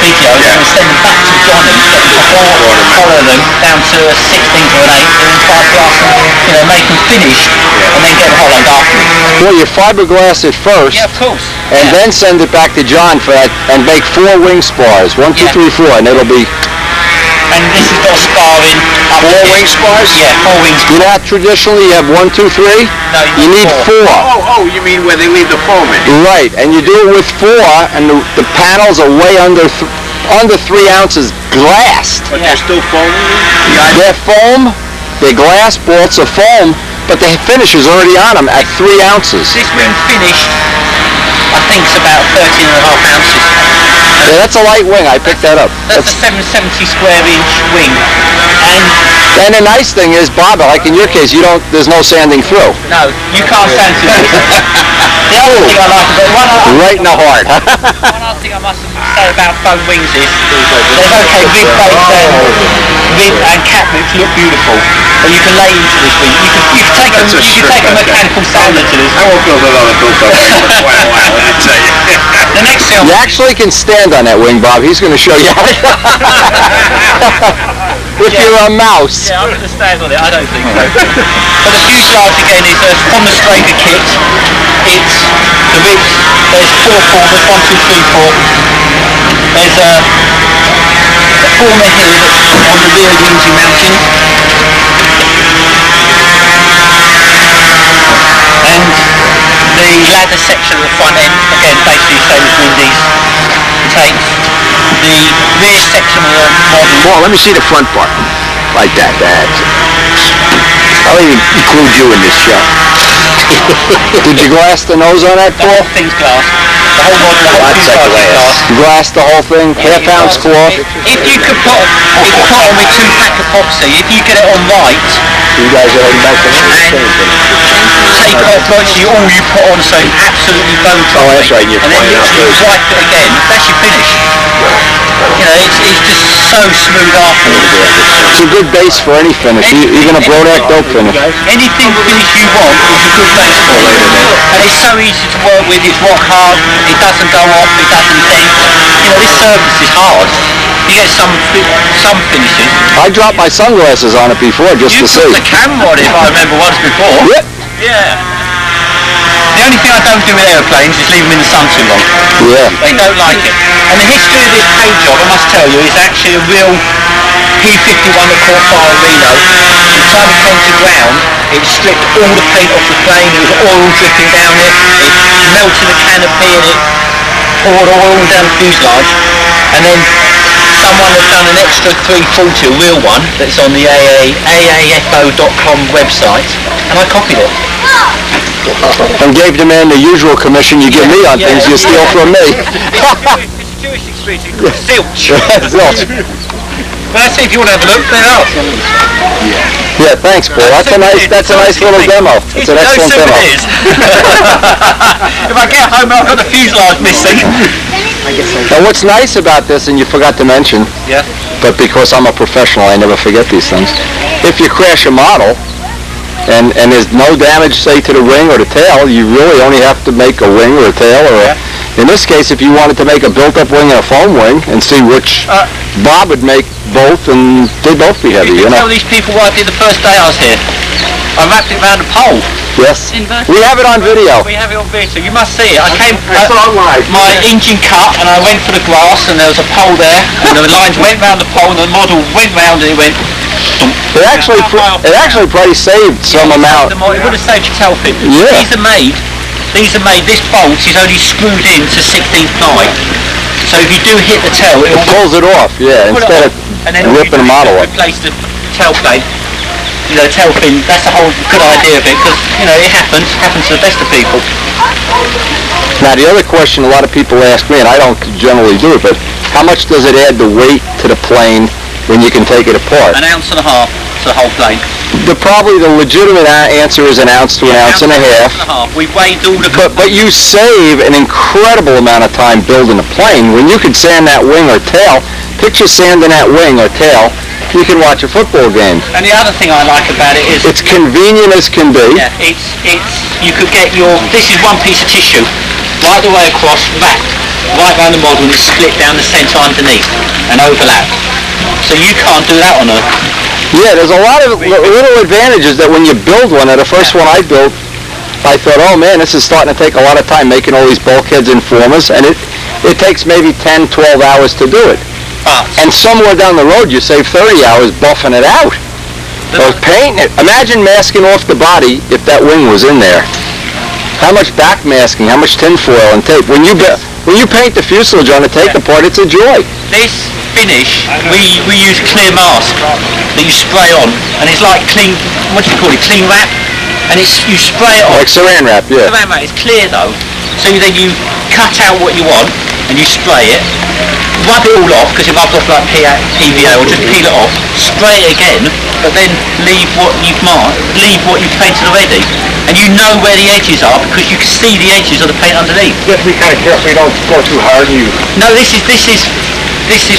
videos, and send them back to Johnny, get them to follow them down to a 16th or an 8th, and then fiberglass them, make them finished, and then get them Holland afterwards. Well, you fiberglass it first. Yeah, of course. And then send it back to John for that, and make 4 wing spars. 1, 2, 3, 4, and it'll be... And this has got a spar in. 4 wing spars? Yeah, 4 wings. You know how traditionally you have 1, 2, 3? No, you need 4. Oh, you mean where they leave the foam in? Right, and you do it with 4, and the panels are way under 3 ounces glassed. But they're still foaming? They're foam, they're glass bolts of foam, but the finish is already on them at 3 ounces. This wing finished, I think it's about 13.5 ounces. Yeah, that's a light wing. I picked that up. That's a 770 square inch wing. And the nice thing is, Bob, like in your case, there's no sanding through. No, you can't sand through this. The other thing I like about right in the heart. one other thing I must say about foam wings is there's okay rib base and cap lips look beautiful, but you can lay into this wing. You can take a mechanical sander to this. I won't build another built up for quite a while, let me tell you. The next thing You actually can stand on that wing, Bob. He's going to show you how to. If you're a mouse. Yeah, I'm going to stand on it. I don't think so. But the fuselage again is from the Straker kit. It's the width. There's 4 formers, 1, 2, 3, 4. There's a former here that's on the rear wings you mounting. And the ladder section at the front end, again basically same as Windy's, takes the rear section of the model. Well, let me see the front part. Like that. I'll even include you in this shot. Did you glass the nose on that, The whole Paul? thing's glass. The whole model, the whole fuselage is glass. You glassed the whole thing? Half ounce cloth? If you could put on with 2-pack epoxy, if you get it on right, You guys are heading back to take off virtually all you put on, so absolutely bone dry. Oh, that's right, and you're and then flying out literally first. wipe it again. That's your finish. It's just so smooth afterwards. It's a good base for any finish, even a Brodak dope finish. Anything finish you want is a good base for it. And it's so easy to work with, it's rock hard, it doesn't go off, it doesn't dent. This surface is hard. You get some finishes. I dropped my sunglasses on it before just You to see. put the camera on it, if I remember once before. Yep. Yeah. The only thing I don't do with aeroplanes is leave them in the sun too long. Yeah. They don't like it. And the history of this paint job, I must tell you, is actually a real P-51 that caught fire in Reno. By the time it came to ground, it stripped all the paint off the plane, there was oil dripping down it, it melted the canopy and it poured oil down the fuselage. And then someone had done an extra 340, a real one, that's on the AAFO.com website, and I copied it. And gave the man the usual commission you give me on things you steal from me. It's a Jewish expression, zilch. Zilch. But that's it, if you want to have a look, there are. Yeah, thanks, Paul. That's a nice little demo. It's an excellent demo. souvenirs. If I get home, I've got the fuselage missing. Now, what's nice about this, and you forgot to mention, Yeah. but because I'm a professional, I never forget these things. If you crash a model, and there's no damage, say, to the wing or the tail, you really only have to make a wing or a tail, or in this case, if you wanted to make a built-up wing and a foam wing, and see which Bob would make both, and they'd both be heavy, You you can tell know. these people what I did the first day I was here. I wrapped it around the pole. Yes. We have it on video. We have it on video. You must see it. I came, my engine cut, and I went for the grass, and there was a pole there, and the lines went round the pole, and the model went round, and it went It actually probably saved some amount. It would have saved your tail fin. Yeah. These are made, this bolt is only screwed in to 16th ply. So if you do hit the tail, It pulls it off, yeah, pull it instead off, of and then ripping the model up. replace the tail plate. Tail fin, that's the whole good idea of it, because, it happens to the best of people. Now, the other question a lot of people ask me, and I don't generally do it, but how much does it add the weight to the plane when you can take it apart? 1.5 ounces to the whole plane. Probably the legitimate answer is 1 ounce to 1.5 ounces. We weighed all the... But you save an incredible amount of time building a plane. When you could sand that wing or tail, picture sanding that wing or tail, you can watch a football game. And the other thing I like about it is... It's convenient as can be. Yeah, you could get this is one piece of tissue, right the way across, wrapped, right around the model, and it's split down the centre underneath, and overlap. So you can't do that on a... Yeah, there's a lot of little advantages that when you build one. The first one I built, I thought, oh man, this is starting to take a lot of time making all these bulkheads and formers, and it takes maybe 10, 12 hours to do it. And somewhere down the road you save 30 hours buffing it out. Or painting it. Imagine masking off the body if that wing was in there. How much back masking, how much tinfoil and tape. When you paint the fuselage on a take apart, it's a joy. This finish, we use clear mask that you spray on, and it's like clean, what do you call it, clean wrap, and you spray it on. Like saran wrap, yeah. Saran wrap, it's clear though, so then you cut out what you want, and you spray it, rub it all off, because it rubs off like PVA, or just peel it off, spray it again, but then leave what you've marked, leave what you've painted already, and you know where the edges are, because you can see the edges of the paint underneath. You have to be kind of careful you don't go too hard. No, this is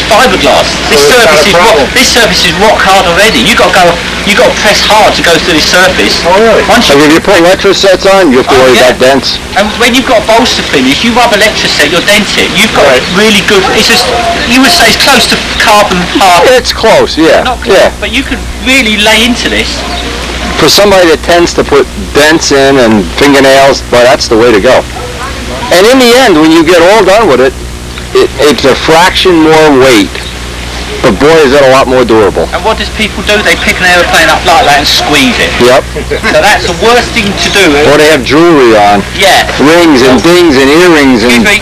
fiberglass. This surface is rock hard already. You got to press hard to go through this surface. Oh really? Once if you put electrosets on, you have to worry about dents. And when you've got a bolster finish, you rub electroset, you'll dent it. You've got really good. It's just, you would say it's close to carbon hard. It's close, yeah. Not close, yeah. but you could really lay into this. For somebody that tends to put dents in and fingernails, well, that's the way to go. And in the end, when you get all done with it, it's a fraction more weight, but boy, is it a lot more durable. And what does people do? They pick an aeroplane up like that and squeeze it. Yep. So that's the worst thing to do. Or they have jewelry on. Yeah. Rings and dings and earrings and... Excuse me,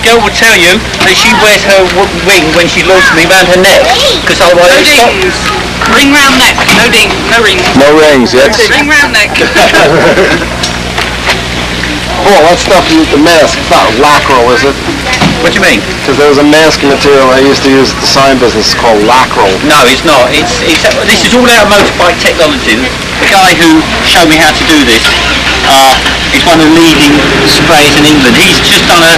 girl will tell you that she wears her ring when she loads me around her neck, because otherwise No it's stop. dings. Ring round neck. No ding. No rings. No rings, that's... Ring round neck. Oh, that stuff you use the mask, it's not lacquerol, is it? What do you mean? Because there was a masking material I used to use at the sign business called lacquerol. No, it's not. This is all out of motorbike technology. The guy who showed me how to do this is one of the leading sprayers in England. He's just done a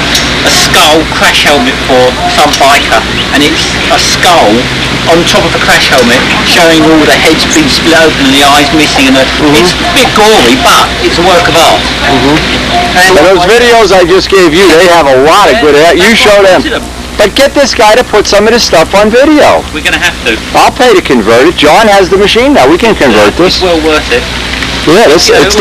skull crash helmet for some biker, and it's a skull on top of a crash helmet showing all the heads being split open and the eyes missing, and it's a bit gory, but it's a work of art. And those videos I just gave you, they have a lot of good... You show them. But get this guy to put some of this stuff on video. We're going to have to. I'll pay to convert it. John has the machine now. We can convert this. It's well worth it. Yeah, it's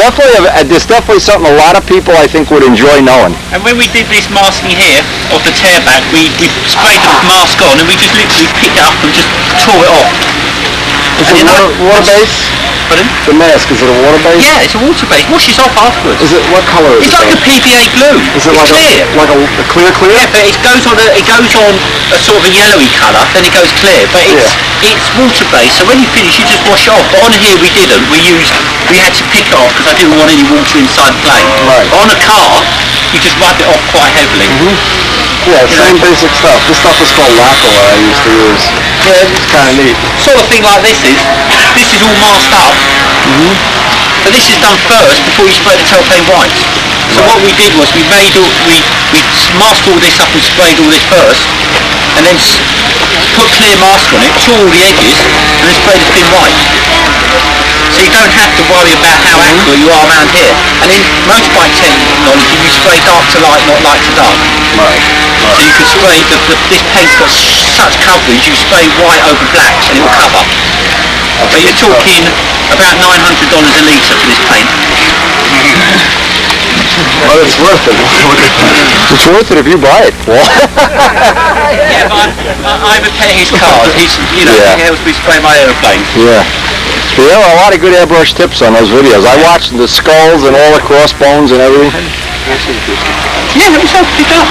definitely something a lot of people, I think, would enjoy knowing. And when we did this masking here of the tear back, we sprayed the mask on and we just literally picked it up and just tore it off. Is it water base? Pardon? The mask, is it a water base? Yeah, it's a water base. Washes off afterwards. Is it, what color is it? It's like a PVA glue. Is it like clear. Like a clear? Yeah, but it goes on a sort of a yellowy colour, then it goes clear. But it's water based, so when you finish, you just wash it off. But on here we didn't. We had to pick it off because I didn't want any water inside the plane. Right. On a car, you just rub it off quite heavily. Yeah, same basic stuff. This stuff is called lacquerol I used to use. Yeah, it's kind of neat. Sort of thing like this is all masked up. But this is done first before you spray the tailplane white. So what we did was we masked all this up and sprayed all this first, and then put clear mask on it, tore all the edges, and then sprayed the thin white. So you don't have to worry about how accurate you are around here. And in motorbike technology, you spray dark to light, not light to dark. Right. So you could spray, this paint's got such coverage, you spray white over black and it will cover. But you're talking about $900 a litre for this paint. Well, it's worth it. It's worth it if you buy it, Paul. Yeah, but I repair his cars. He helps me spray my aeroplanes. Yeah. There are a lot of good airbrush tips on those videos. I watched the skulls and all the crossbones and everything. Yeah, it was all picked up.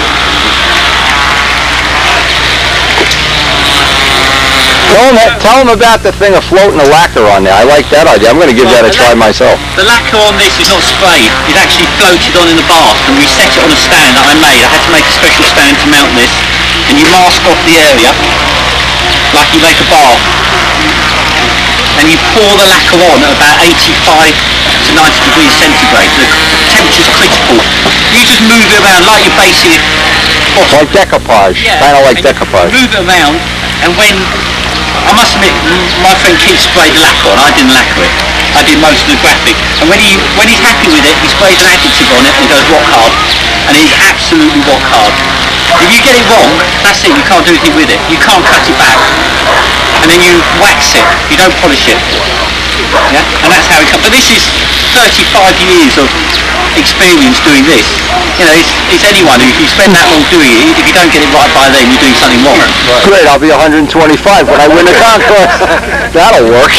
Tell them about the thing of floating the lacquer on there. I like that idea. I'm going to give that a try myself. The lacquer on this is not sprayed. It's actually floated on in the bath, and we set it on a stand that I made. I had to make a special stand to mount this, and you mask off the area like you make a bath, and you pour the lacquer on at about 85 to 90 degrees centigrade. The temperature's critical. You just move it around like you're basing it. Like decoupage, kind of like decoupage. Move it around, and when I must admit, my friend Keith sprayed the lacquer on. I didn't lacquer it. I did most of the graphic. And when he's happy with it, he sprays an additive on it and goes rock hard. And it's absolutely rock hard. If you get it wrong, that's it. You can't do anything with it. You can't cut it back. And then you wax it. You don't polish it. Yeah? And that's how it comes. But this is 35 years of experience doing this. You know, it's anyone who, if you spend that long doing it, if you don't get it right by then, you're doing something wrong. Great, I'll be 125 when I win the contest. That'll work.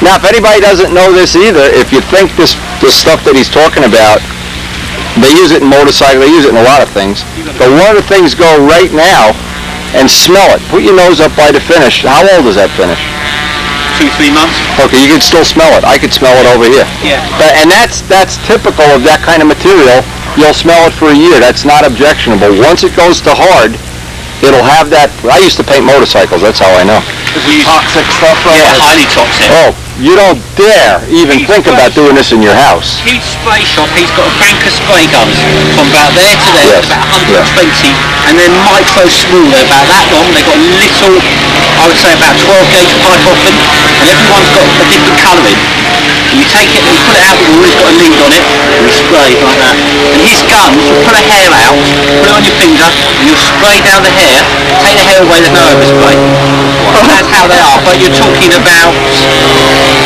Now, if anybody doesn't know this either, if you think this stuff that he's talking about, they use it in motorcycles, they use it in a lot of things. But one of the things, go right now and smell it. Put your nose up by the finish. How old is that finish? 2-3 months. Okay, you can still smell it. I could smell it over here. Yeah. And that's typical of that kind of material. You'll smell it for a year. That's not objectionable. Once it goes to hard, it'll have that. I used to paint motorcycles. That's how I know. Toxic stuff, right? Yeah, highly toxic. Oh, you don't dare even think about doing this in your house. Huge spray shop. He's got a bank of spray guns from about there to there, about 120, and then micro small. They're about that long. They've got little, I would say about 12 gauge pipe off them, and everyone's got a different colouring. And you take it and you pull it out the wall, it's got a lead on it, and you spray like that. And his guns, you pull a hair out, put it on your finger, and you'll spray down the hair, take the hair away, there's no overspray. And that's how they are, but you're talking about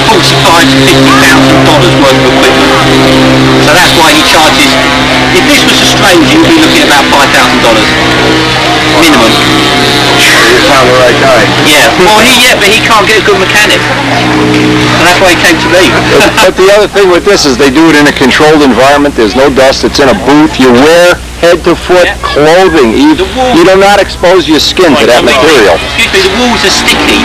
$45,000 to $50,000 worth of equipment. So that's why he charges, if this was a stranger, you'd be looking at about $5,000 minimum. You found the right guy. Yeah, well but he can't get a good mechanic. And that's why he came to me. But the other thing with this is they do it in a controlled environment. There's no dust. It's in a booth. You wear head to foot clothing. You do not expose your skin to that material. Excuse me, the walls are sticky.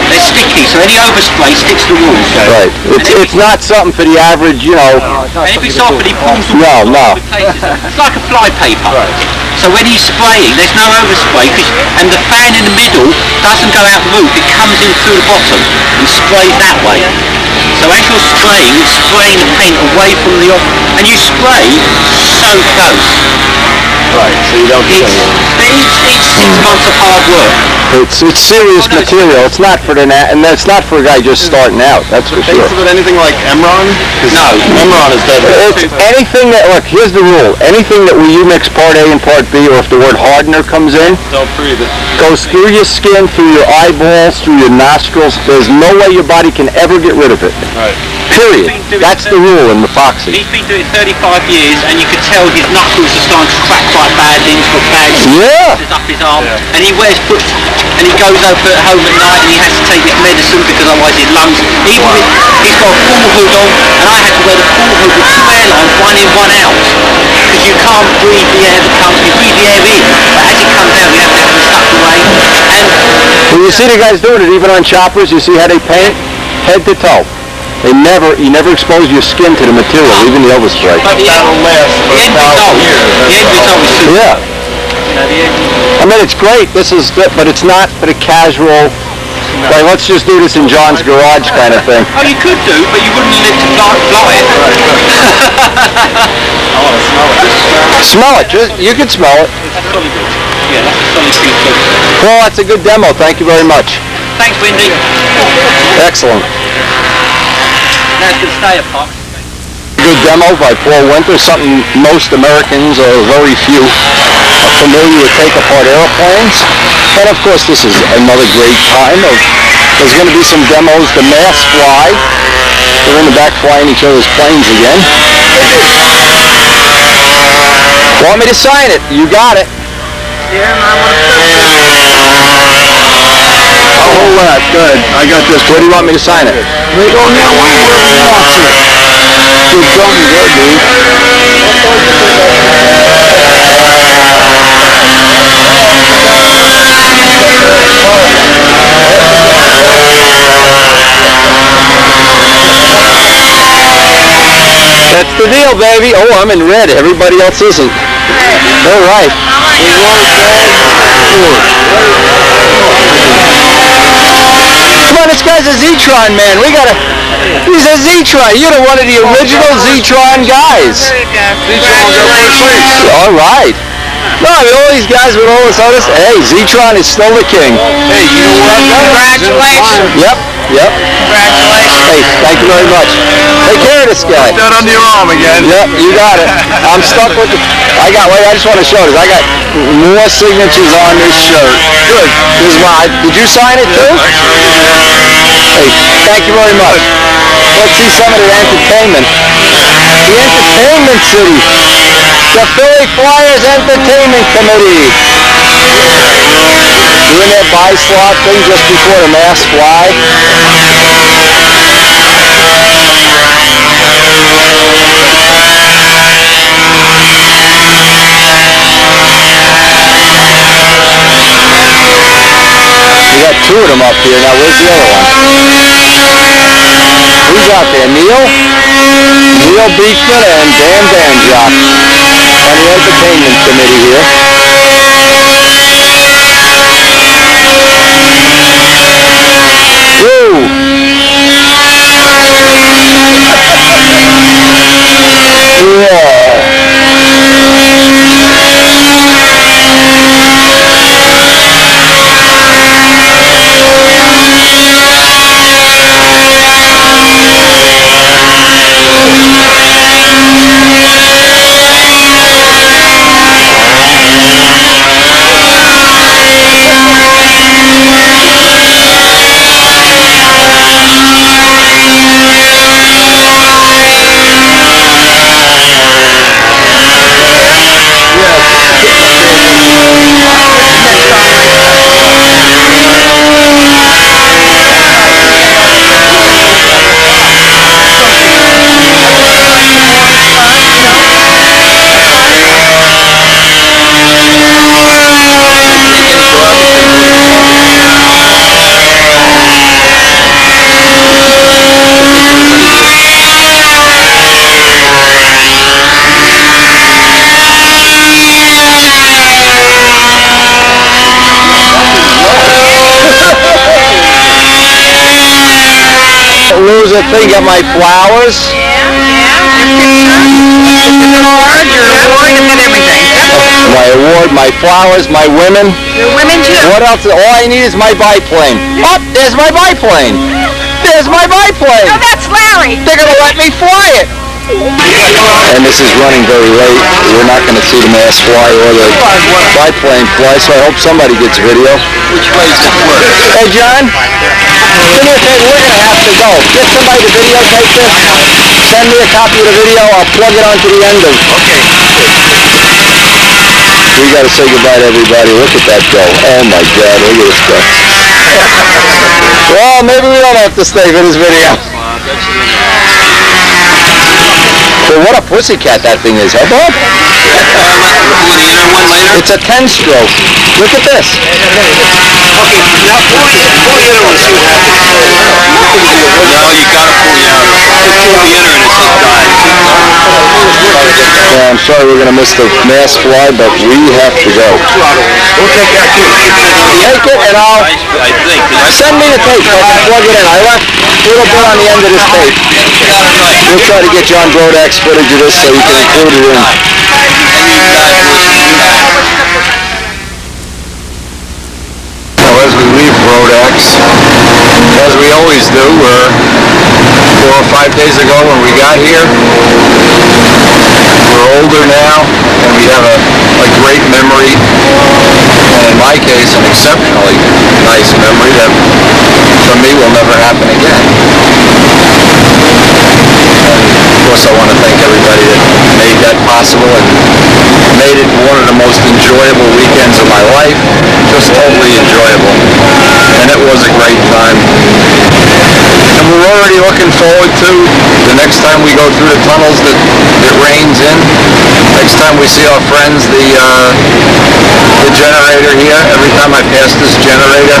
They're sticky, so any overspray sticks to the walls. Right. It's not something for the average, you know. And if it's off and he pulls the walls off, it's like a fly paper. Right. So when he's spraying, there's no overspray, and the fan in the middle doesn't go out the roof. It comes in through the bottom and sprays that way. So as you're spraying, it's spraying the paint away from the and you spray so close. Right, so you don't get it's 6 months of hard work. It's serious material. It's not for and that's not for a guy just starting out. That's for sure. Is it anything like Emron? No, Emron is dead. It's anything that, look, here's the rule. Anything that when you mix part A and part B, or if the word hardener comes in, don't breathe it. Goes through your skin, through your eyeballs, through your nostrils. There's no way your body can ever get rid of it. Right. Period. That's the rule in epoxy. He's been doing it 35 years, and you can tell his knuckles are starting to crack quite badly. He's got bad bruises up his arm, and he wears boots, and he goes over at home at night, and he has to take his medicine because otherwise his lungs. He's got a full hood on, and I had to wear the full hood with 2 air lines, 1 in, 1 out, because you can't breathe the air that comes. You breathe the air in, but as it comes out, you have to have it sucked away. And when you see the guys doing it, even on choppers, you see how they paint head to toe. You never expose your skin to the material, even the overspray. But that'll last for 1,000 years. The end result is super. Yeah. I mean, it's great. This is good, but it's not for the casual. Like, let's just do this in John's garage kind of thing. Oh, you could do, but you wouldn't live to fly it. I want to smell it. Smell it. You can smell it. That's really good. Yeah, that's a solid piece of. Well, that's a good demo. Thank you very much. Thanks, Wendy. Excellent. Now it's going to stay apart. Good demo by Paul Winter, something most Americans, or very few, are familiar with take-apart airplanes. And of course, this is another great time of, there's going to be some demos, the mass fly. They're in the back flying each other's planes again. Want me to sign it? You got it. I'll hold that. Good. I got this. Where do you want me to sign it? They go now, wherever you want to. Good going there, dude. That's the deal, baby. Oh, I'm in red. Everybody else isn't. All right. Come on, this guy's a Zetron man. He's a Zetron. You're one of the original Zetron guys. Congratulations. All right. No, I mean, all these guys with all this other stuff. Hey, Zetron is still the king. Hey, you know what? Congratulations. Yep. Congratulations. Hey, thank you very much. Take care of this guy. That under your arm again. Yep, you got it. I'm stuck with the... I just want to show this. I got more signatures on this shirt. Good. This is mine. Did you sign it too? Hey, thank you very much. Let's see some of the entertainment. The Entertainment City. The Philly Flyers Entertainment Committee. Doing their buy slot thing just before the mass fly. We got two of them up here. Now, where's the other one? Who's out there? Neil Beekman and Dan Danjock on the Entertainment Committee here. Woo! Loser thing, got my flowers. Your award, and then everything. My award, my flowers, my women. Your women too. What else? All I need is my biplane. Oh, there's my biplane. There's my biplane. No, that's Larry. They're going to let me fly it. And this is running very late. We're not going to see the mass fly or the biplane fly, so I hope somebody gets video. Which way does it work? Hey, John, do me a favor. We're going to have to go. Get somebody to videotape this. Send me a copy of the video. I'll plug it onto the end of. Okay. We got to say goodbye to everybody. Look at that go. Oh, my God. Look at this guy. Well, maybe we don't have to stay for this video. Well, what a pussycat that thing is, huh, Bob? It's a 10-stroke. Look at this. Okay, now pull the inner one, see what happens. No, you gotta pull the inner. Pull the inner and it says die. Yeah, I'm sorry we're going to miss the mass fly, but we have to go. We'll take that too. Take it and I'll... I think. Send me the tape so I can plug it in. I left a little bit on the end of this tape. We'll try to get John Brodak's footage of this so you can include it in. Well, as we leave Brodak's, as we always do, we're 4 or 5 days ago when we got here. We're older now, and we have a great memory, and in my case, an exceptionally nice memory that, for me, will never happen again. And of course, I want to thank everybody that made that possible, and made it one of the most enjoyable weekends of my life. Just totally enjoyable. And it was a great time. And we're already looking forward to the next time we go through the tunnels that it rains in. Next time we see our friends, the generator here. Every time I pass this generator,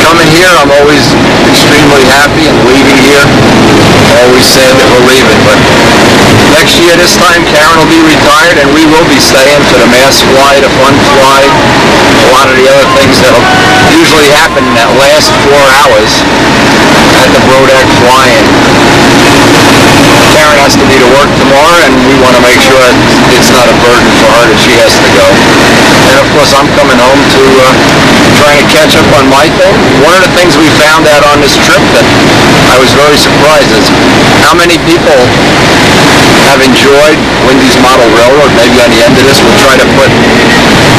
coming here, I'm always extremely happy, and leaving here, always sad that we're leaving. But next year, this time, Karen will be retired, and we will be staying for the mass fly, the fun fly, a lot of the other things that usually happen in that last 4 hours at the Brodak fly-in. Karen has to be to work tomorrow, and we want to make sure it's not a burden for her that she has to go. And of course, I'm coming home to trying to catch up on my thing. One of the things we found out on this trip that I was very surprised is how many people have enjoyed Wendy's Model Railroad. Maybe on the end of this, we'll try to put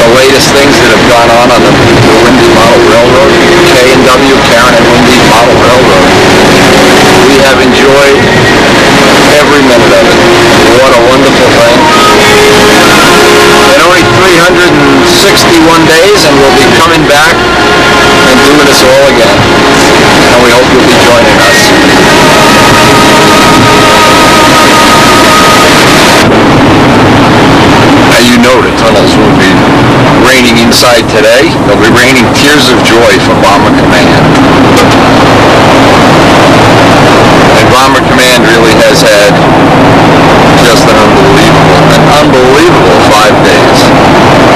the latest things that have gone on the Wendy Model Railroad, K&W, Karen and Wendy Model Railroad. We have enjoyed every minute of it. What a wonderful thing. And only 361 days, and we'll be coming back and doing this all again. And we hope you'll be joining us. Now you know the tunnels will be raining inside today. They'll be raining tears of joy for Bomber Command. And Bomber Command really has had just an unbelievable 5 days.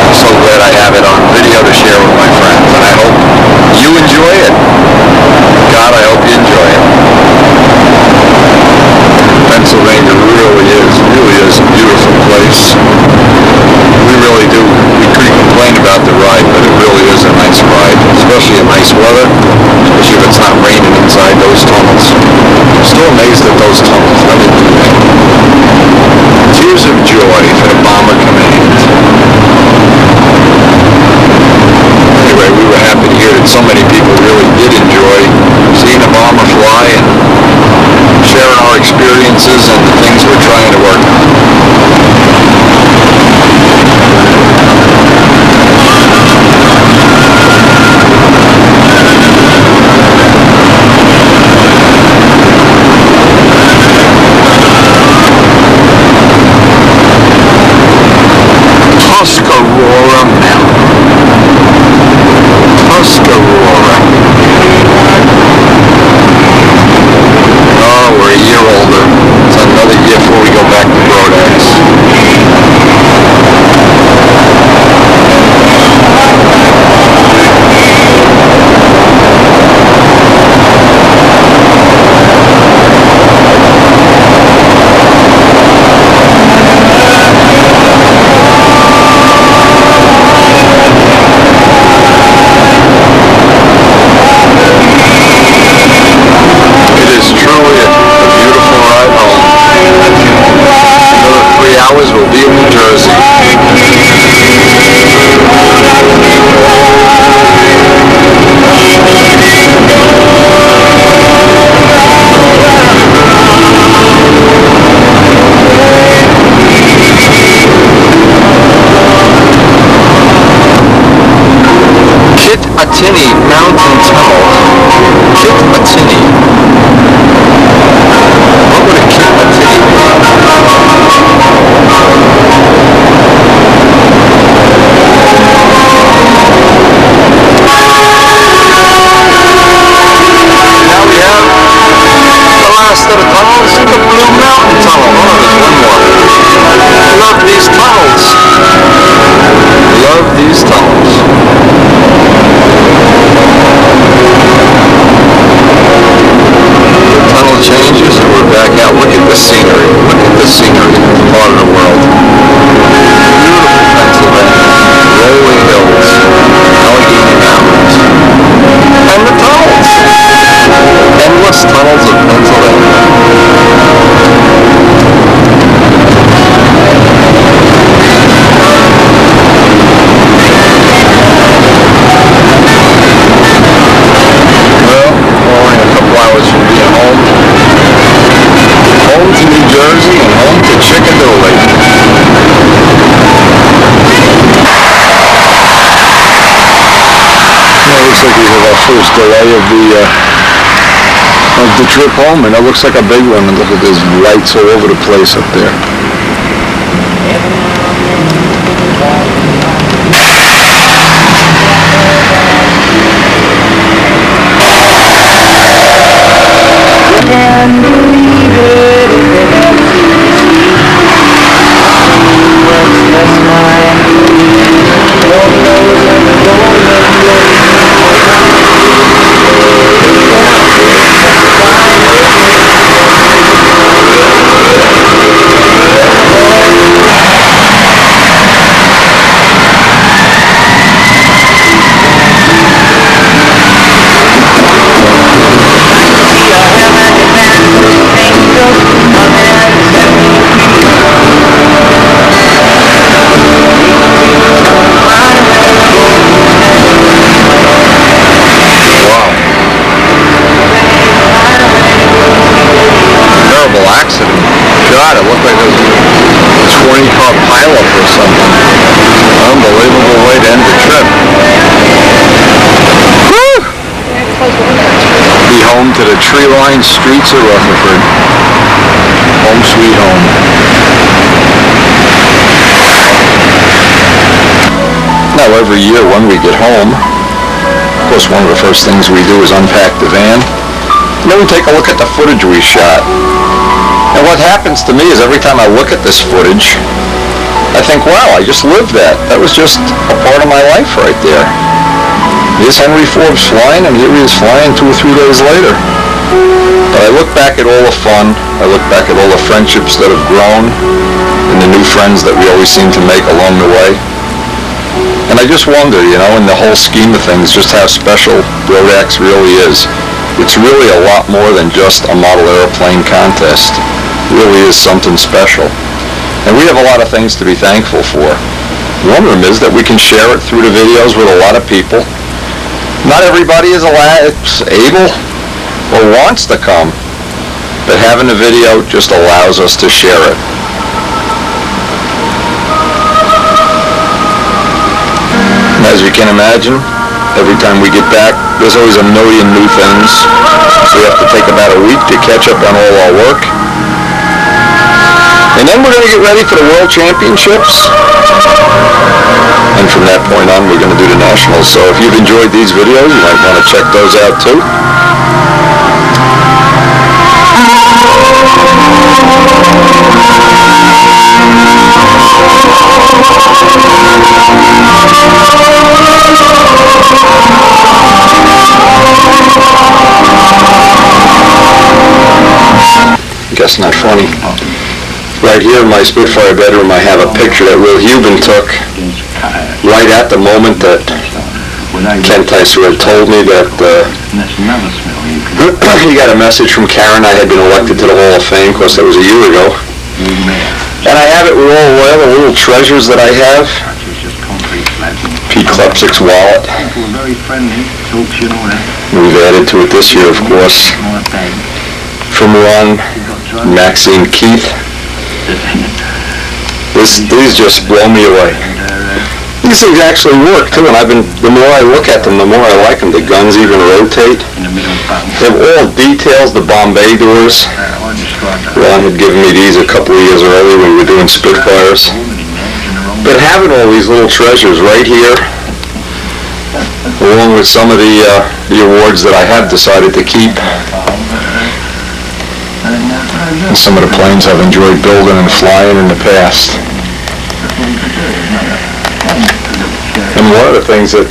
I'm so glad I have it on video to share with my friends, and I hope you enjoy it. God, I hope you enjoy it. Pennsylvania really is a beautiful place. We really do. We couldn't complain about the ride, but it really is a nice ride, especially in nice weather, especially if it's not raining inside those tunnels. I'm still amazed at those tunnels. Let me do that. Tears of joy for the Bomber Command. Anyway, we were happy to hear that so many people really did enjoy seeing a bomber fly and sharing our experiences and the things we're trying to work on. Tuscarora Mountain. Tuscarora. Oh, we're a year older. It's another year before we go back to Brodak's. Will be in New Jersey. Kittatinny Mountain Tunnel. Kittatinny. What would a Kittatinny be? Of the tunnels, the Blue Mountain Tunnel. Oh, there's one more. Love these tunnels. Love these tunnels. first delay of the trip home, and it looks like a big one. And look at there's lights all over the place up there. God, it looked like a 20-car pileup or something. Unbelievable way to end the trip. Woo! Be home to the tree-lined streets of Rutherford. Home sweet home. Now every year when we get home, of course one of the first things we do is unpack the van. And then we take a look at the footage we shot. And what happens to me is every time I look at this footage, I think, wow, I just lived that. That was just a part of my life right there. Here's Henry Forbes flying, and here he is flying 2 or 3 days later. But I look back at all the fun, I look back at all the friendships that have grown, and the new friends that we always seem to make along the way. And I just wonder, you know, in the whole scheme of things, just how special Brodak's really is. It's really a lot more than just a model airplane contest. It really is something special. And we have a lot of things to be thankful for. One of them is that we can share it through the videos with a lot of people. Not everybody is able or wants to come, but having the video just allows us to share it. And as you can imagine, every time we get back, there's always a million new things. We have to take about a week to catch up on all our work. And then we're going to get ready for the World Championships. And from that point on, we're going to do the Nationals. So if you've enjoyed these videos, you might want to check those out too. Guess not funny. Right here in my Spitfire bedroom, I have a picture that Will Hubin took right at the moment that Ken Tyser had told me that he got a message from Karen. I had been elected to the Hall of Fame. Of course, that was a year ago. And I have it with all the other little treasures that I have. Pete Klepsik's wallet. We've added to it this year, of course. From Ron, Maxine, Keith. These just blow me away. These things actually work too, and the more I look at them, the more I like them. The guns even rotate. They have all details, the Bombay doors. Ron had given me these a couple of years earlier when we were doing Spitfires. But having all these little treasures right here, along with some of the awards that I have decided to keep, and some of the planes I've enjoyed building and flying in the past. And one of the things that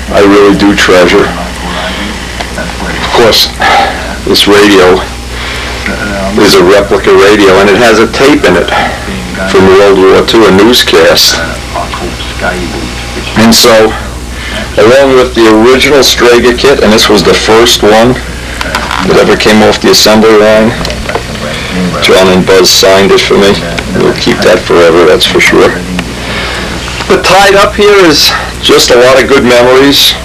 I really do treasure, of course, this radio is a replica radio, and it has a tape in it from World War II, a newscast. And so, along with the original Strega kit, and this was the first one that ever came off the assembly line, John and Buzz signed it for me. We'll keep that forever, that's for sure. But tied up here is just a lot of good memories,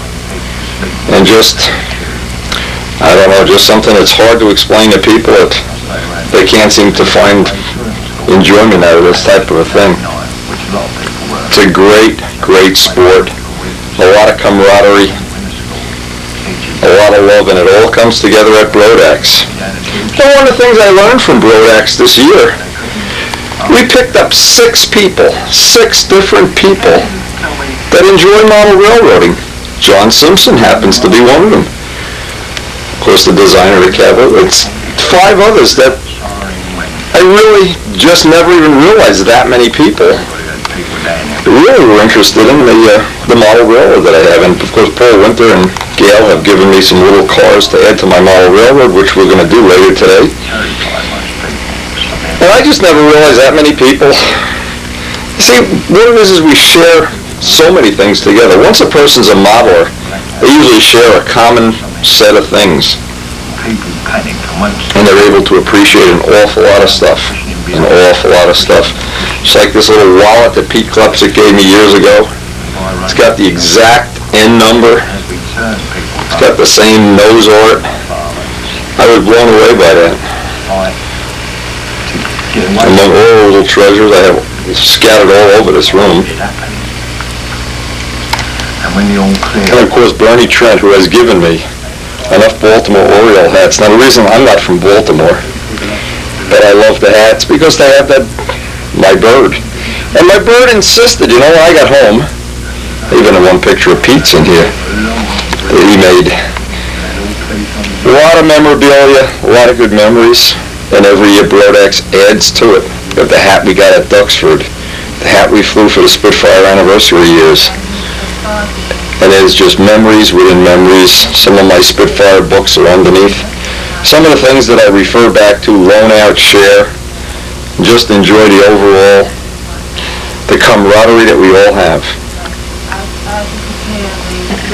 and just, I don't know, just something that's hard to explain to people that they can't seem to find enjoyment out of this type of a thing. It's a great, great sport. A lot of camaraderie. a lot of love, and it all comes together at Brodak's. And one of the things I learned from Brodak's this year, we picked up 6 people, 6 different people that enjoy model railroading. John Simpson happens to be one of them. Of course, the designer of the cab. It's 5 others that I really just never even realized that many people really were interested in the model railroad that I have. And of course, Paul Winter and Gail have given me some little cars to add to my model railroad, which we're going to do later today. And I just never realized that many people. You see, what it is we share so many things together. Once a person's a modeler, they usually share a common set of things. And they're able to appreciate an awful lot of stuff. An awful lot of stuff. Just like this little wallet that Pete Klepsic gave me years ago. It's got the exact end number. It's got the same nose art. I was blown away by that. Among all the little treasures I have scattered all over this room. And of course Bernie Trent, who has given me enough Baltimore Oriole hats. Now the reason I'm not from Baltimore, but I love the hats because they have my bird. And my bird insisted, when I got home, I even have one picture of Pete's in here that he made. A lot of memorabilia, a lot of good memories, and every year Brodak's adds to it. We have the hat we got at Duxford, the hat we flew for the Spitfire anniversary years. And there's just memories within memories. Some of my Spitfire books are underneath. Some of the things that I refer back to, loan out, share, just enjoy the overall, the camaraderie that we all have.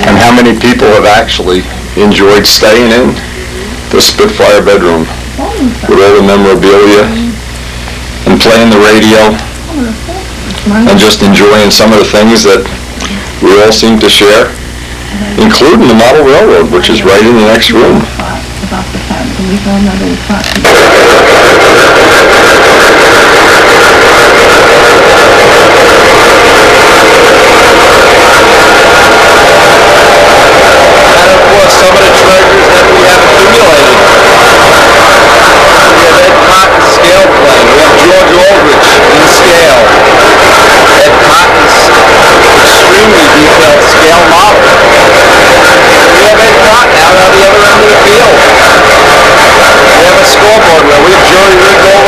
And how many people have actually enjoyed staying in the Spitfire bedroom with all the memorabilia and playing the radio and just enjoying some of the things that we all seem to share, including the model railroad, which is right in the next room. Some of the treasures that we have accumulated. We have Ed Cotton's scale plane. We have George Aldrich in scale. Ed Cotton's extremely detailed scale model. We have Ed Cotton out on the other end of the field. We have a scoreboard where we have jury rigged all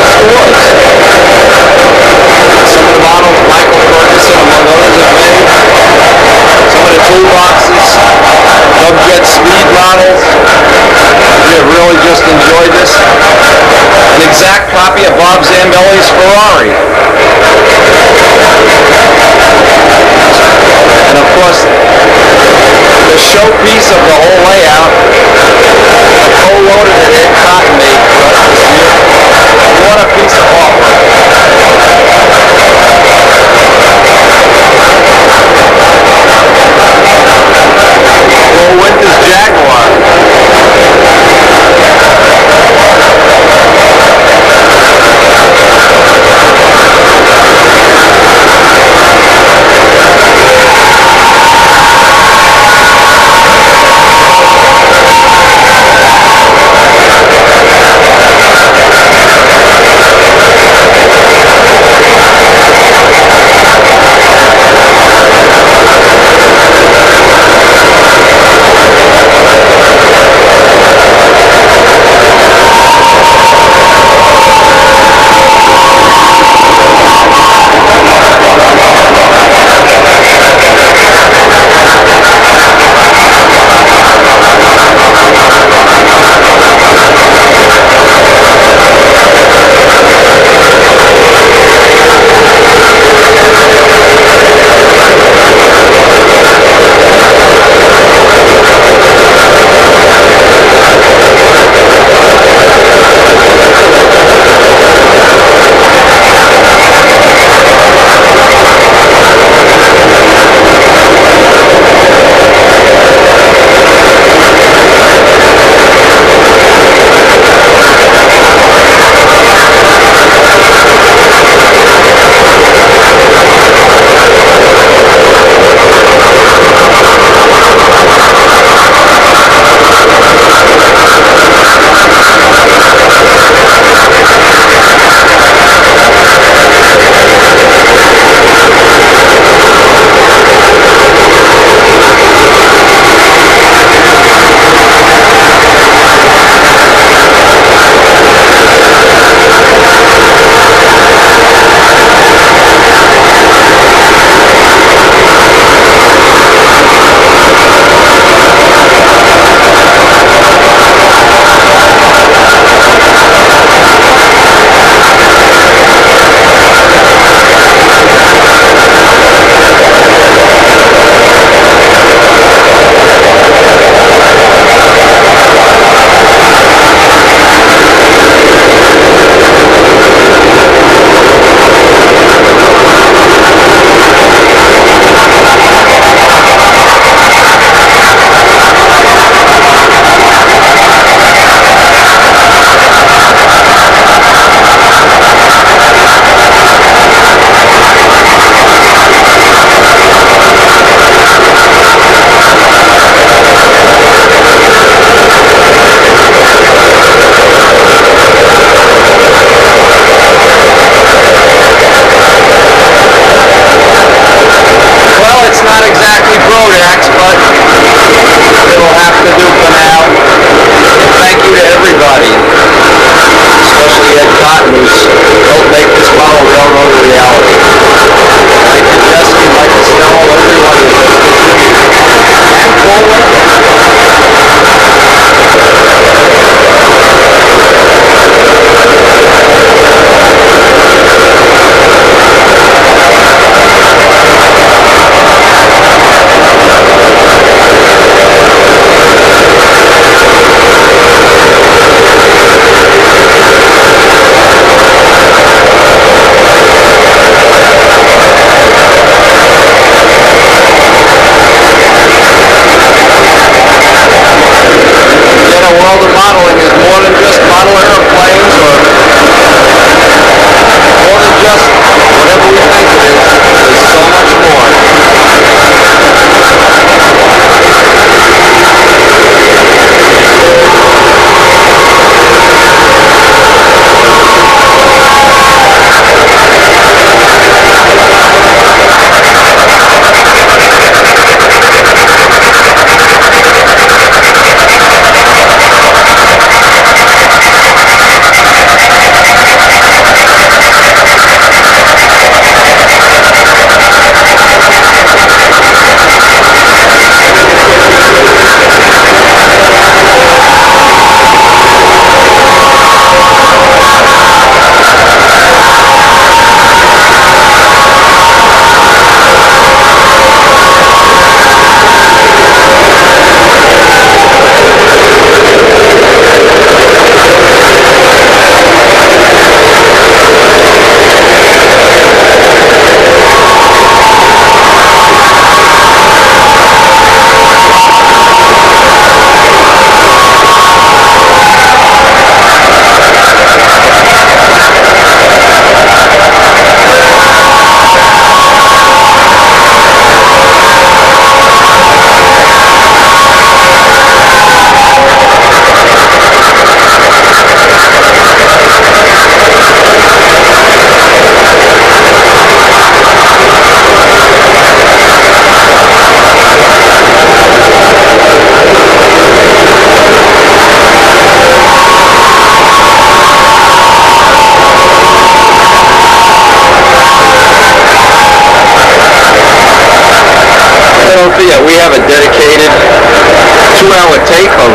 we have a dedicated 2-hour tape of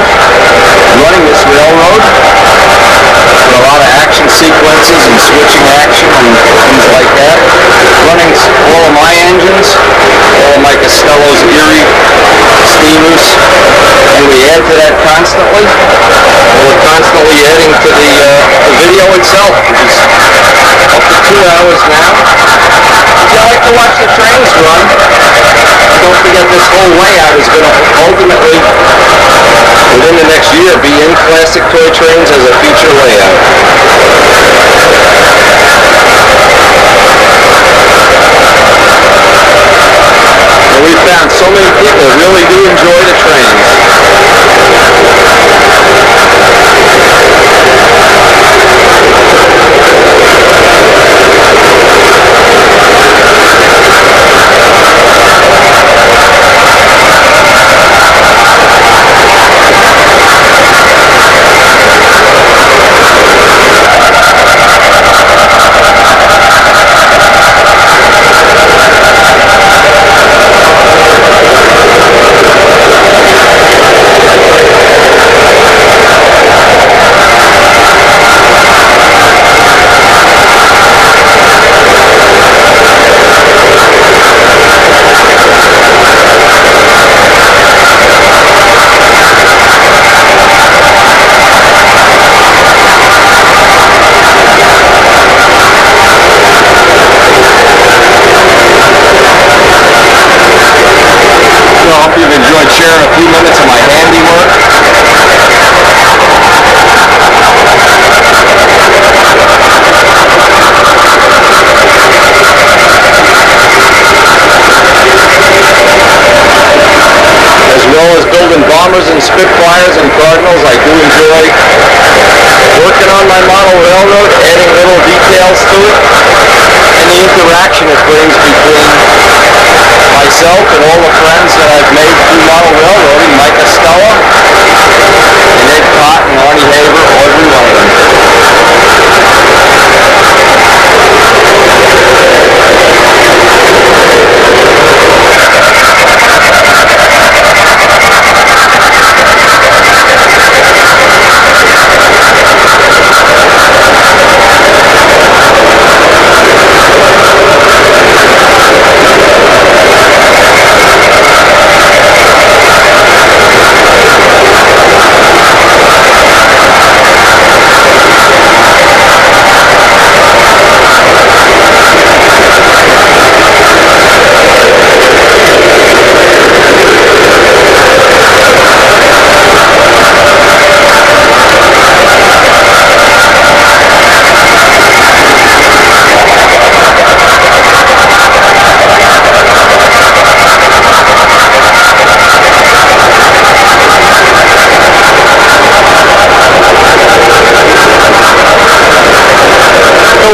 running this railroad. With a lot of action sequences and switching action and things like that. Running all of my engines, all of my Costello's Erie steamers, and we add to that constantly. We're constantly adding to the video itself, which is up to 2 hours now. If you like to watch the trains run, don't forget this whole layout is going to ultimately, within the next year, be in classic toy trains as a feature layout. And we found so many people really do enjoy the trains. Sharing a few minutes of my handiwork. As well as building bombers and Spitfires and Cardinals, I do enjoy working on my model railroad, adding little details to it, and the interaction it brings between myself and all the friends that I've made through model railroading, Mike Costello, and Ed Cott and Arnie Haver, Audrey Lane.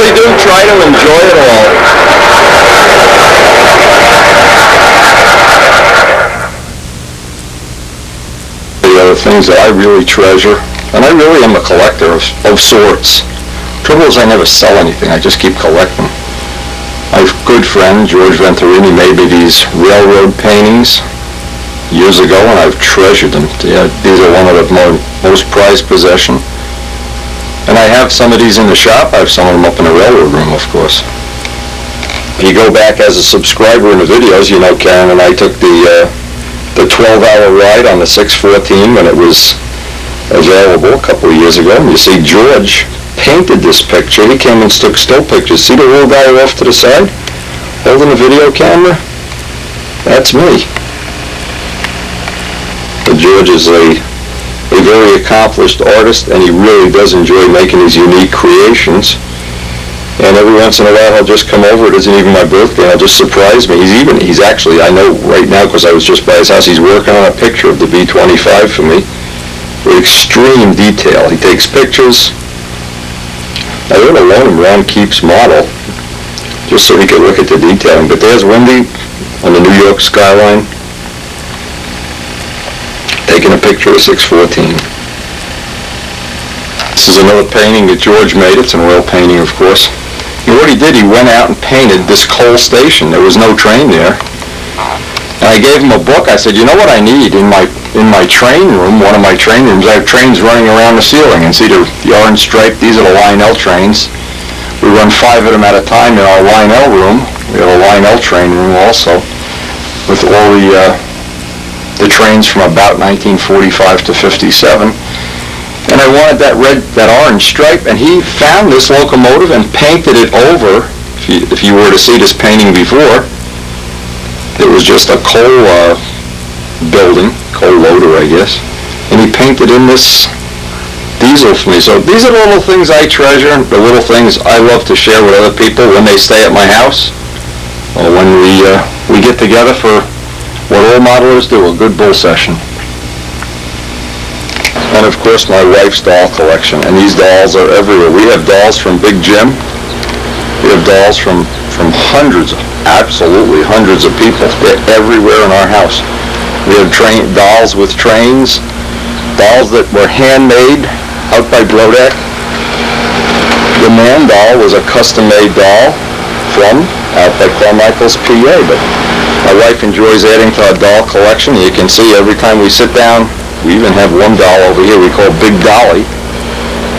really do try to enjoy it all. The other things that I really treasure, and I really am a collector of sorts. Trouble is I never sell anything, I just keep collecting. My good friend George Venturini made me these railroad paintings years ago, and I've treasured them. Yeah, these are one of the most prized possession. And I have some of these in the shop. I have some of them up in the railroad room, of course. If you go back as a subscriber in the videos, you know Karen and I took the 12-hour ride on the 614 when it was available a couple of years ago. And you see George painted this picture. He came and took still pictures. See the little guy off to the side holding the video camera? That's me. But George is a very accomplished artist, and he really does enjoy making these unique creations. And every once in a while he'll just come over. It isn't even my birthday, and he'll just surprise me. He's actually, I know right now because I was just by his house, he's working on a picture of the B-25 for me with extreme detail. He takes pictures. I ought to loan him Ron Keep's model just so he could look at the detailing. But there's Wendy on the New York skyline taking a picture of 614. This is another painting that George made. It's an oil painting, of course. And what he did, he went out and painted this coal station. There was no train there. And I gave him a book. I said, you know what I need in my train room, one of my train rooms, I have trains running around the ceiling. And see the orange stripe, these are the Lionel trains. We run 5 of them at a time in our Lionel room. We have a Lionel train room also, with all the trains from about 1945 to 57. And I wanted that orange stripe, and he found this locomotive and painted it over. If you were to see this painting before, it was just a coal building, coal loader, I guess. And he painted in this diesel for me. So these are the little things I treasure, the little things I love to share with other people when they stay at my house, or when we get together for what all modelers do, a good bull session. And of course my wife's doll collection, and these dolls are everywhere. We have dolls from Big Jim. We have dolls from hundreds, absolutely hundreds of people. They're everywhere in our house. We have dolls with trains, dolls that were handmade out by Brodak. The man doll was a custom-made doll from out by Carmichael's, PA. But my wife enjoys adding to our doll collection. You can see every time we sit down, we even have one doll over here we call Big Dolly.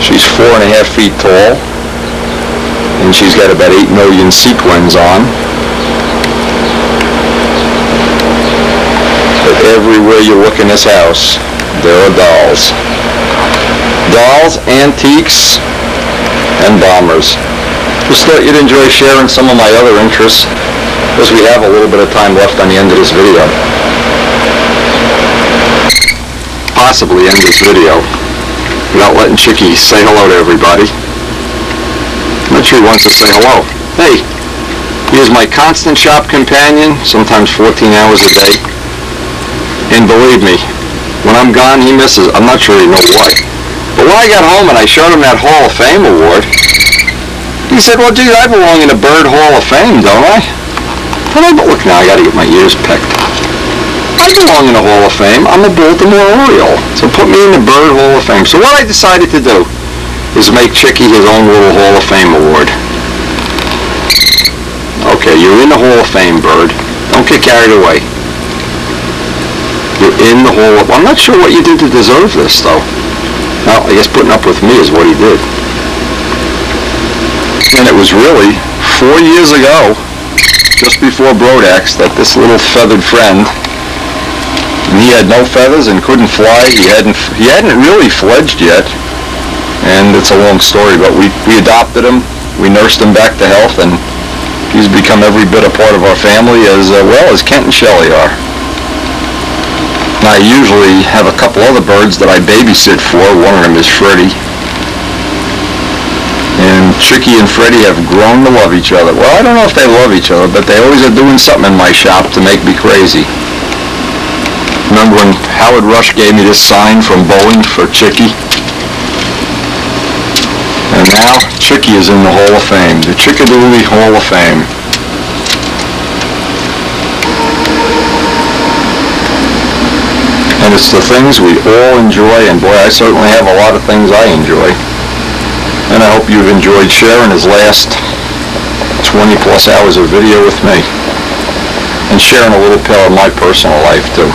She's 4.5 feet tall, and she's got about 8 million sequins on. But everywhere you look in this house, there are dolls. Dolls, antiques, and bombers. Just thought you'd enjoy sharing some of my other interests, because we have a little bit of time left on the end of this video. Possibly end this video without letting Chicky say hello to everybody. I'm not sure he wants to say hello. Hey, he is my constant shop companion, sometimes 14 hours a day. And believe me, when I'm gone, he misses. I'm not sure he knows why. But when I got home and I showed him that Hall of Fame award, he said, well, gee, I belong in the Bird Hall of Fame, don't I? But look now, I got to get my ears picked. I belong in the Hall of Fame. I'm a Baltimore Oriole. So put me in the Bird Hall of Fame. So what I decided to do is make Chicky his own little Hall of Fame award. Okay, you're in the Hall of Fame, Bird. Don't get carried away. You're in the Hall of... I'm not sure what you did to deserve this, though. Well, I guess putting up with me is what he did. And it was really 4 years ago, just before Brodak's, that this little feathered friend, and he had no feathers and couldn't fly. He hadn't really fledged yet, and it's a long story, but we adopted him, we nursed him back to health, and he's become every bit a part of our family as well as Kent and Shelley are. Now, I usually have a couple other birds that I babysit for. One of them is Freddie. And Chicky and Freddie have grown to love each other. Well, I don't know if they love each other, but they always are doing something in my shop to make me crazy. Remember when Howard Rush gave me this sign from Boeing for Chicky? And now Chicky is in the Hall of Fame, the Chickadoodle Hall of Fame. And it's the things we all enjoy, and boy, I certainly have a lot of things I enjoy. And I hope you've enjoyed sharing his last 20 plus hours of video with me, and sharing a little bit of my personal life too.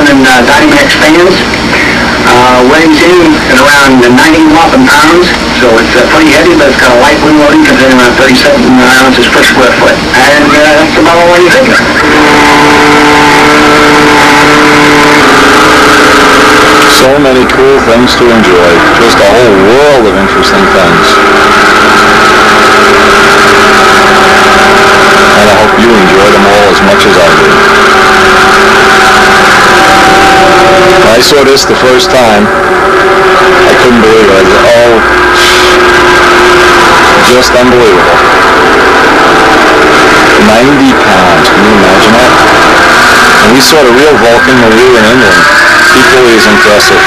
in Dynamex fans. Weighs in at around 90 whopping pounds, so it's pretty heavy, but it's got a light wing loading, comes in around 37 ounces per square foot. And that's about all I think. So many cool things to enjoy. Just a whole world of interesting things. And I hope you enjoy them all as much as I did. When I saw this the first time, I couldn't believe it. I said, oh, just unbelievable. 90 pounds, can you imagine that? And we saw the real Vulcan when we were in England. Equally as impressive.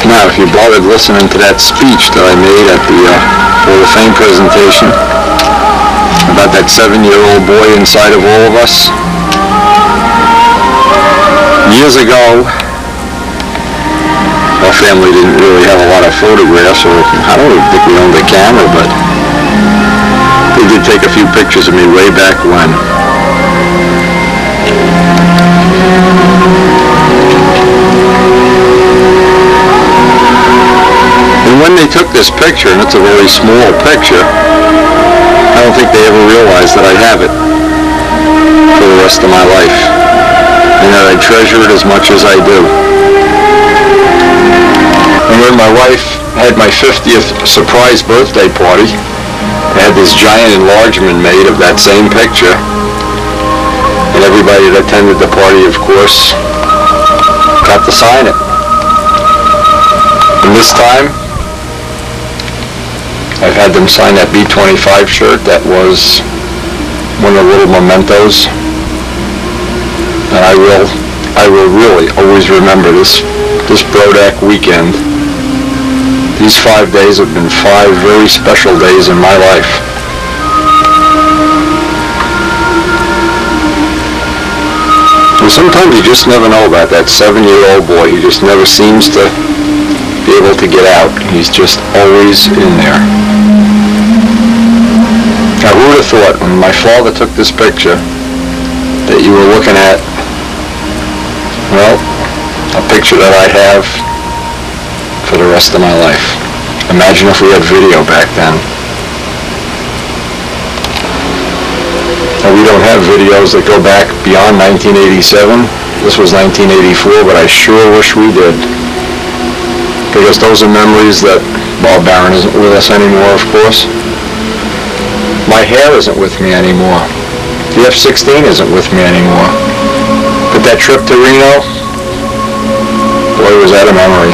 Now, if you bothered listening to that speech that I made at the Hall of Fame presentation about that 7-year-old boy inside of all of us, years ago, our family didn't really have a lot of photographs, or I don't even think we owned a camera, but they did take a few pictures of me way back when. And when they took this picture, and it's a very small picture, I don't think they ever realized that I'd have it for the rest of my life, and that I treasure it as much as I do. And when my wife had my 50th surprise birthday party, I had this giant enlargement made of that same picture, and everybody that attended the party, of course, got to sign it. And this time, I've had them sign that B-25 shirt that was one of the little mementos. And I will really always remember this Brodak weekend. These 5 days have been 5 very special days in my life. And sometimes you just never know about that 7-year-old boy. He just never seems to be able to get out. He's just always in there. Now, who would have thought when my father took this picture that you were looking at, well, a picture that I have for the rest of my life. Imagine if we had video back then. Now, we don't have videos that go back beyond 1987. This was 1984, but I sure wish we did. Because those are memories that Bob Barron isn't with us anymore, of course. My hair isn't with me anymore. The F-16 isn't with me anymore. But that trip to Reno, boy, was that a memory.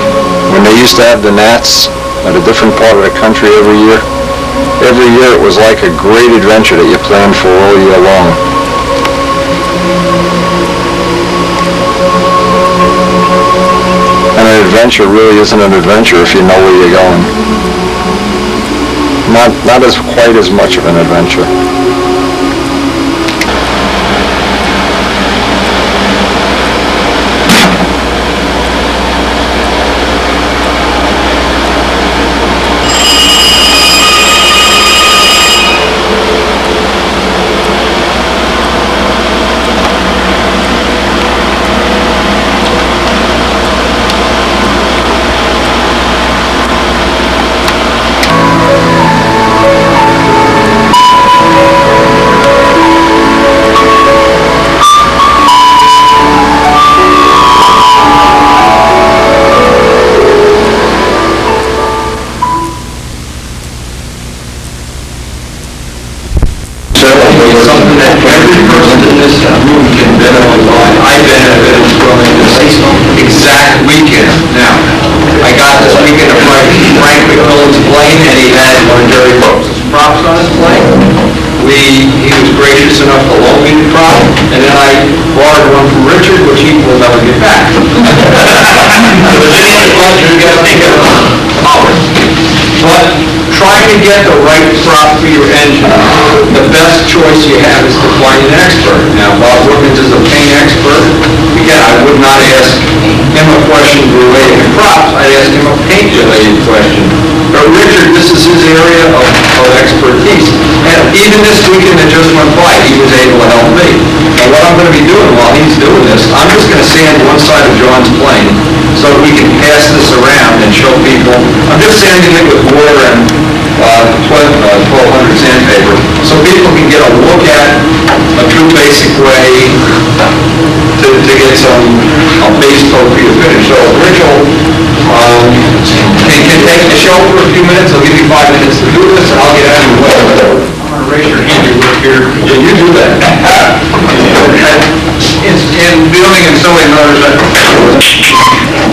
When they used to have the Nats at a different part of the country every year it was like a great adventure that you planned for all year long. And an adventure really isn't an adventure if you know where you're going. Not as quite as much of an adventure. that every person in this room can benefit by. I benefited from it this exact weekend. Now, I got this weekend of Frank McMillan's plane, and he had one of Jerry Brooks' props on his plane. He was gracious enough to loan me the prop, and then I borrowed one from Richard, which he will never get back. But then you got to think of ours. But trying to get the right prop for your engine, the best choice you have is to find an expert. Now, Bob Woodman is a paint expert. Again, I would not ask him a question related to props. I'd ask him a paint-related question. But Richard, this is his area of expertise. And even this weekend that just went by, he was able to help me. And what I'm going to be doing while he's doing this, I'm just going to sand one side of John's plane so that we can pass this around and show people. I'm just sanding it with water and 1200 sandpaper so people can get a look at a true basic way to get a base coat for your finish. So Rachel can take the show for a few minutes. I'll give you 5 minutes to do this, and I'll get out of your way. I'm going to raise your hand. You look here. Yeah, you do that. In building and sewing motors,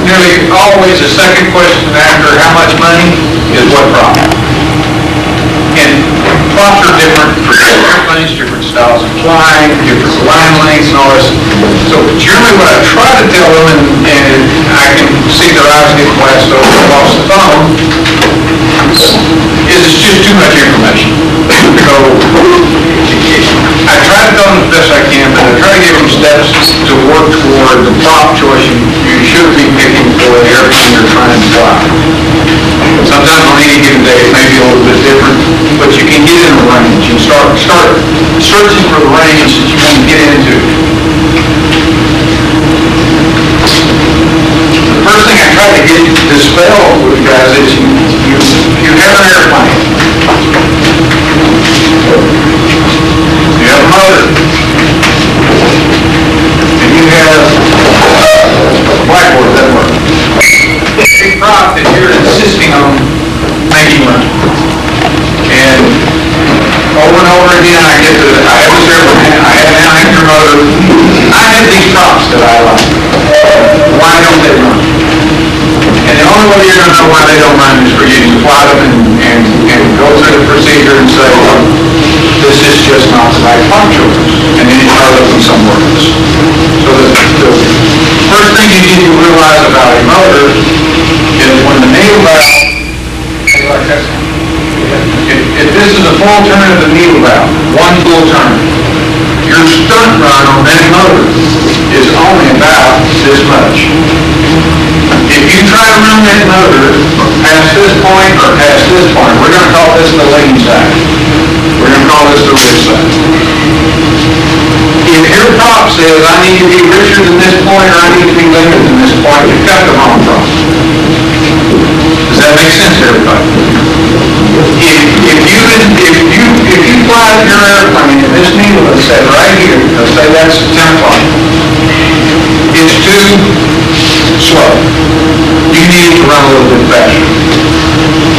nearly always the second question after how much money is what prop. And props are different for different airplanes, different styles of flying, different line lengths and all this. So generally what I try to tell them, and I can see their eyes get glassed over across the phone, is it's just too much information. So I try to tell them as best I can, but I try to give them steps to work toward the prop choice you should be picking for the airplane you're trying to fly. Sometimes on any given day it may be a little bit different, but you can get in the range and start searching for the range that you want to get into. The first thing I try to get dispelled with you guys is you have an airplane. You have a motor. And you have a blackboard that works. Big prop that you're insisting on making run. And over and over again I have this airplane, I have an anchor motor, I have these props that I like. Why don't they run? And the only way you're going to know why they don't run is for you to fly them and go through the procedure and say, well, this is just not the right prop choice. And then you try looking somewhere else. So the first thing you need to realize about a motor is when the needle valve, if this is a full turn of the needle valve, one full turn, your stunt run on that motor is only about this much. If you try to run that motor past this point or past this point, we're going to call this the lean side. We're going to call this the rich side. If your prop says, I need to be richer than this point or I need to be leaner than this point, you've got the wrong prop. Does that make sense to everybody? If you fly your airplane and this needle is set right here, let's say that's 10 o'clock, it's too slow. You need it to run a little bit faster.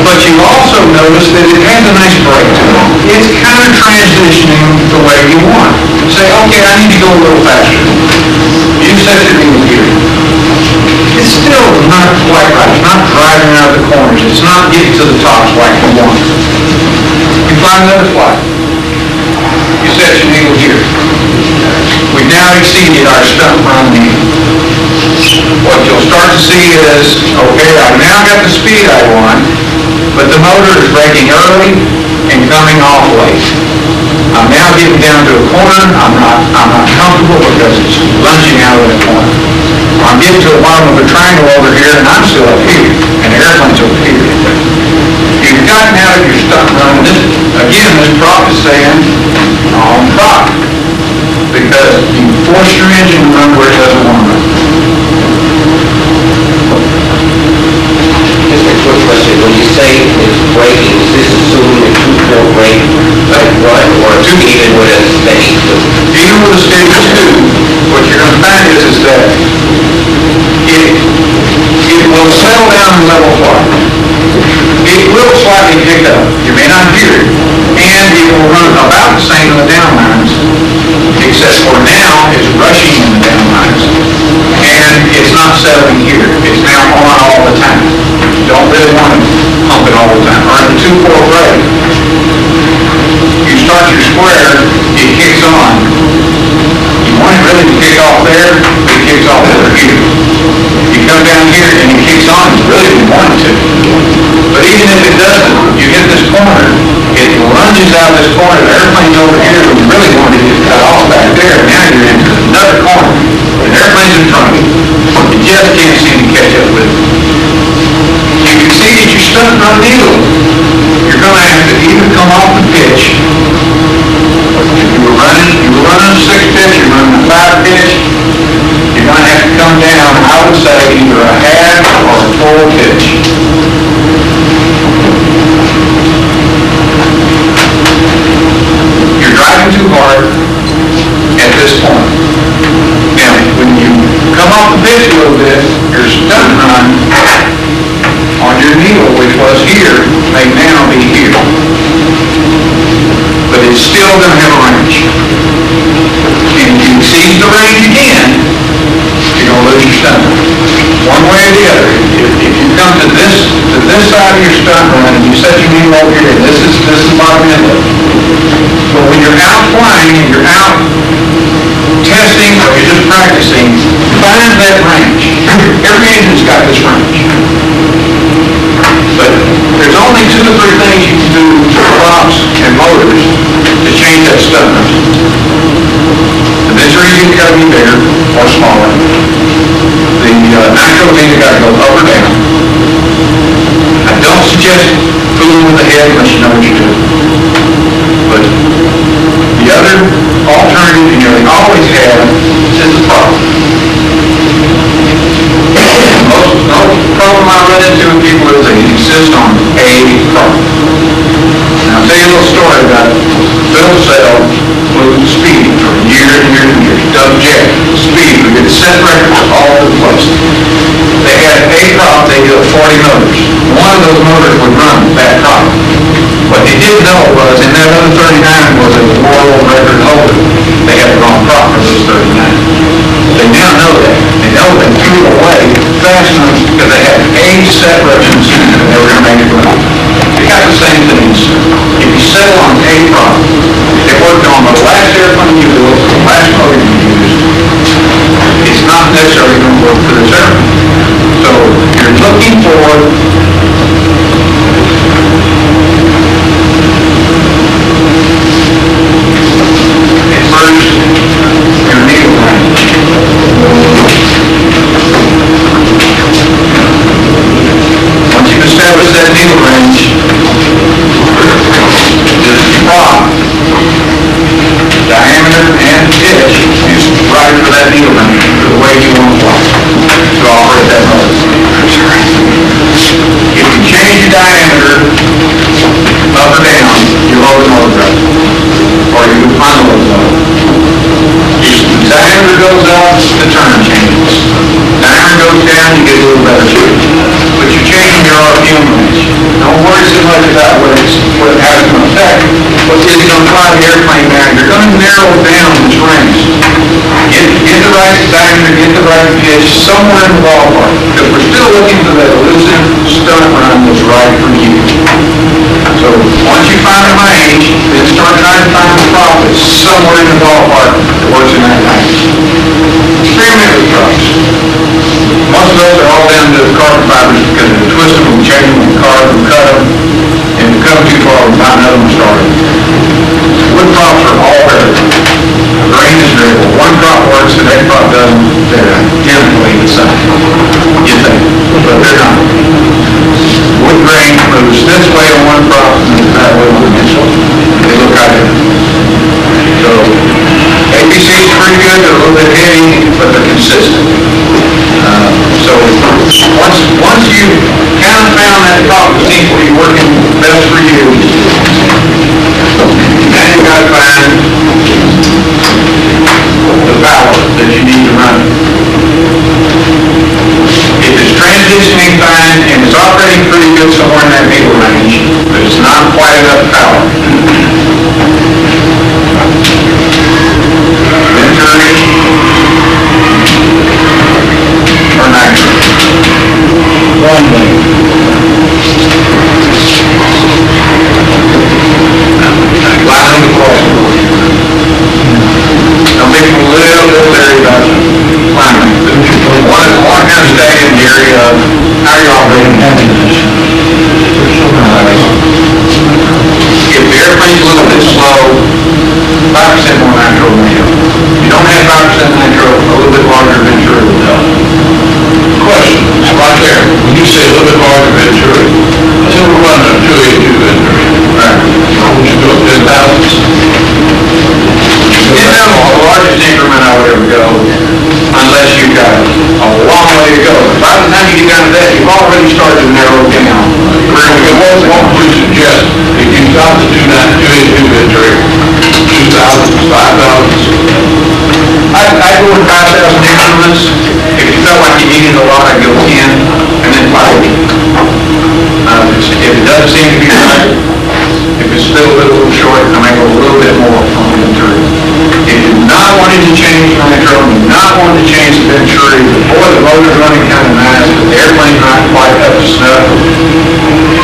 But you also notice that it has a nice break to it. It's kind of transitioning the way you want. Say, okay, I need to go a little faster. You set your needle here. It's still not quite right. It's not driving out of the corners. It's not getting to the tops like you want. You find another flight. You set your needle here. We've now exceeded our stunt run needle. What you'll start to see is, okay, I've now got the speed I want, but the motor is braking early and coming off late. I'm now getting down to a corner. I'm not comfortable because it's lunging out of the corner. I'm getting to the bottom of a triangle over here, and I'm still up here, and the airplane's over here. You've gotten out of your stunt run. This prop is saying on prop because you force your engine to run where it doesn't want to run. Just a quick question. When you say it's braking, is this assuming a 2-4 brake like run or even with a steady 2? Even with a steady 2, what you're going to find is that it will settle down and level fly. It will slightly pick up. You may not hear it. And it it will run about the same in the downlines, except for now it's rushing in the downlines, and it's not settling here. It's now on all the time. You don't really want to pump it all the time. Or in the 2/4 brake, you start your square, it kicks on. You want it really to kick off there, it kicks off over here. You come down here and it kicks on, you really don't want it to. But even if it doesn't, you hit this corner, it lunges out this corner, the airplane's over here, and you really want it to cut off back there. Now you're into another corner, and the airplane's in front of you. You just can't seem to catch up with it. You can see that you're stuck on a needle. You're going to have to either come off the pitch. If you were running a 6 pitch, you're running a 5 pitch, you're going to have to come down, I would say, either a half or a full pitch. You're driving too hard at this point. Now, when you come off the pitch a little bit, your stunt run on your needle, which was here, may now be here. But it's still going to have a range. And if you exceed the range again, you're going to lose your stunt run. One way or the other. If you come to this side of your stunt run and you set your needle over here, this is bottom inlet. But when you're out flying and you're out testing or you're just practicing, find that range. Every engine's got this range. But there's only 2 or 3 things you can do to props and motors to change that stunt run. The visor either got to be bigger or smaller. The nitro either got to go up or down. I don't suggest fooling with the head unless you know what you're doing. But the other alternative you nearly always have is the prop. Most problem I run into with people is they insist on a prop. Now I'll tell you a little story about Bill Sell flew Speed for years and years and years. Doug Jet, Speed, we did set records all over the place. They had a prop, they did 40 motors. One of those motors would run that prop. What they didn't know was, in that other 39 was a world record holder. They had the wrong prop for those 39. They now know that. They know they threw it away fast enough because they had a set reference and they were going to make it run. They got the same things. If you settle on a prop, it worked on the last airplane you built, the last motor you used, it's not necessarily going to work for this airplane. So you're looking for your needle range. Once you've established that needle range, the prop, diameter, and pitch is right for that needle range, for the way you want to fly, to operate that motor. If you change your diameter up or down, you lower the motor drive, or you unload the motor. If the diameter goes up, the turn changes. Diameter goes down, you get a little better change. But you're changing your RPM range. Don't worry so much about how it's going to affect. What is going to fly the airplane down? You're going to narrow down this range. Get the right diameter, get the right pitch, somewhere in the ballpark. Because we're still looking for that elusive stunt run that's right for you. So once you find a range, then start trying to find the prop that's somewhere in the ballpark that works in that range. Experiment with props. Most of those are all down to carbon fibers because they twist them and change them and carve them, cut them, and if you cut them too far, we find another one started. Wood props are all variable. The grain is variable. One prop works, the next prop doesn't. They're identically the same. You think, but they're not. Wood grain moves this way on one prop and that way on the next one. They look identical. So ABC is pretty good. They're a little bit heavy, but they're consistent. So once you kind of found that prop technique where you're working best for you, now you've got to find the power that you need to run it. If it's transitioning fine and it's operating pretty good somewhere in that needle range, but it's not quite enough power, ammunition. If the airplane's a little bit slow, 5% more nitro than hell. If you don't have 5% nitro, a little bit larger Venturi will help. Question, right there, when you say a little bit larger Venturi, I said we're running a 282 Venturi. Right. Why would you go up 10,000s? You know, the largest increment I would ever go, unless you've got a long way to go. By the time you get down to that, you've already started to narrow down. What would you suggest if you got the 282 Venturi, 2,000s, 5,000s? I'd go with 5,000 increments. If you felt like you needed a lot, I'd go 10, and then 5. If it doesn't seem to be right, if it's still a little short, I may go a little bit more on the Venturi. If you're not wanting to change nitro, you're not wanting to change the Venturi, boy, the motor's running kind of nice, but the airplane's not quite up to snuff.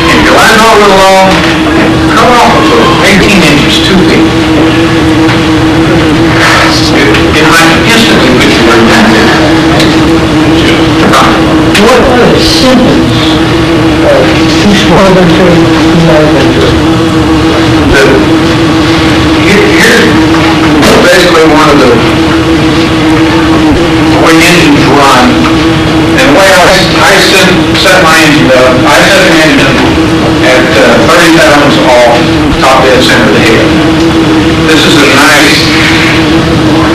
If your line's all a little long, cut off a little, 18 inches, 2 feet. It might instantly put you right down there. What are the symptoms of too small Venturi, too large Venturi? Here's basically one of the way engines run, and the way I set my engine up, I set an engine at 30 pounds off top dead center of the head. This is a nice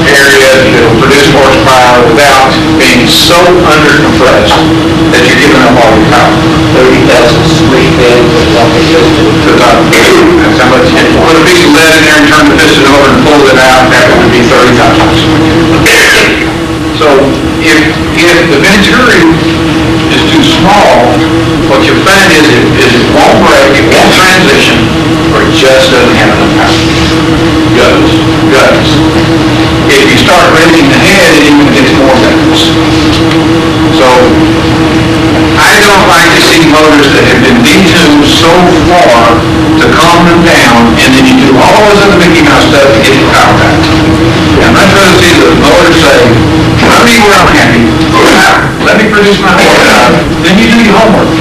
area that will produce horsepower without being so under-compressed that you're giving up all your power. 30,000 split bend with lumbar piston. That's how much. Put a piece of lead in there and turn the piston over and pull it out, that would be 30 times. So if the Venturi is too small, what you'll find is it won't break, it won't transition, or it just doesn't have enough power. Guts. If you start raising the head, it even gets more guts. So I don't like to see motors that have been detuned so far to calm them down, and then you do all this other Mickey Mouse stuff to get the power back. I'm not trying to see the motor say, "Tell me where I'm happy. Let me produce my horsepower." Then you do your homework.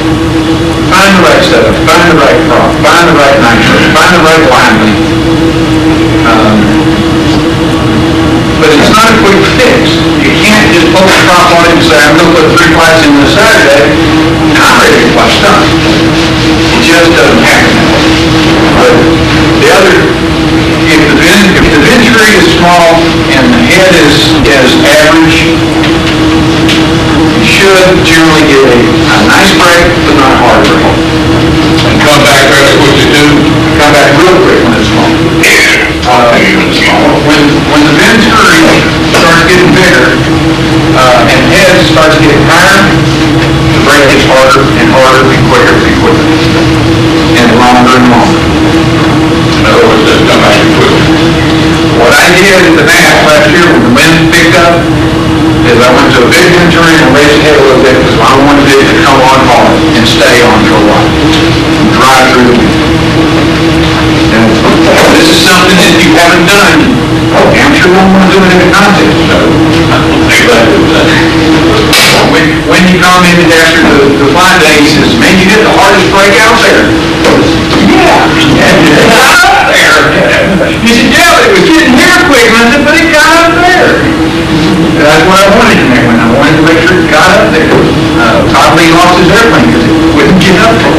Find the right setup, find the right prop, find the right nitro, find the right alignment. But it's not a quick fix. You can't just pull the prop on it and say, "I'm going to put 3 flights in this Saturday, and I'm ready to fly stuff." It just doesn't happen. But the other, if the Venturi is small and the head is average, you should generally get a nice break, but not a hard break. And come back very quickly too. Come back real quick when it's small. When the Venturi starts getting bigger and head starts getting higher, the brake gets harder and harder and quicker and quicker. And longer and longer. In other words, just come back quicker. What I did at the NAS last year when the wind picked up is I went to a big Venturi and raised the head a little bit because I wanted it to come on hard and stay on for a while. Drive through the wind. And this is something that you haven't done. I'm sure you don't want to do it in a contest. So when you commented after the flight day, he says, "Man, you hit the hardest break out there." Yeah, out there. He said, "Yeah, it was getting here quick." And I said, "But it got up there." And that's what I wanted to make. I wanted to make sure it got up there. Todd Lee lost his airplane because it wouldn't get up there.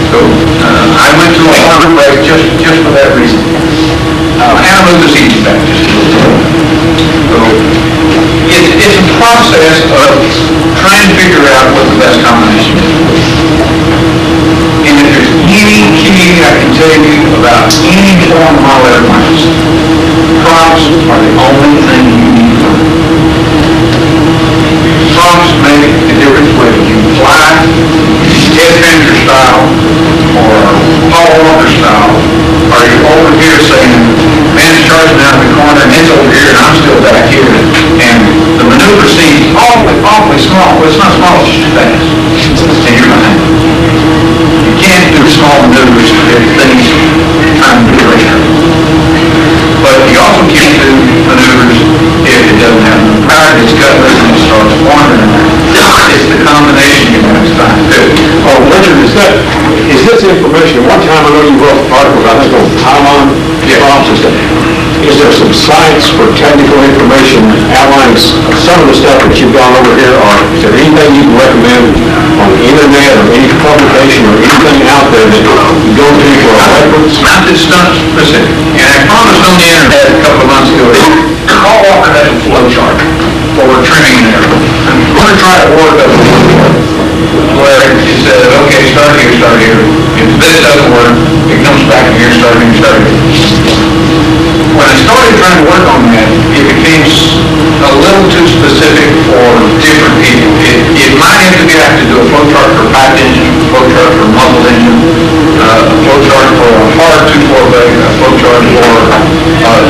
So I went to a harder break just for that reason. And I moved the seats back just a little bit. So it's a process of trying to figure out what the best combination is. And if there's any key I can tell you about any form of model airplanes, props are the only thing you need to learn. Props make a difference whether you fly Ted Fender style or Paul Walker style, or you're over here saying, "Man, it's charging out of the corner and it's over here and I'm still back here." And the maneuver seems awfully small. Well, it's not small, it's just fast. And you're behind. You can't do small maneuvers if things trying to do radar. But you also can't do maneuvers if it doesn't have enough power, it's gutless and it starts wandering. It's the combination you want to next time too. Oh, Richard, is this information, one time I know you wrote articles, I think on pylon props and stuff. Is there some sites for technical information outlining some of the stuff that you've gone over here, or is there anything you can recommend on the internet or any publication or anything out there that you go to for a reference? Not that stuff specific. And I promised on the internet a couple of months ago, Paul Walker has a flow chart for trimming and everything. I'm going to try to work up where it says, okay, start here, start here. If this doesn't work, it comes back here, start here, start here. When I started trying to work on that, it became a little too specific for different people. It might have to be, I have to do a flow chart for a pipe engine, a flow chart for a muffled engine, a flow chart for a hard 2/4 blade, a flow chart for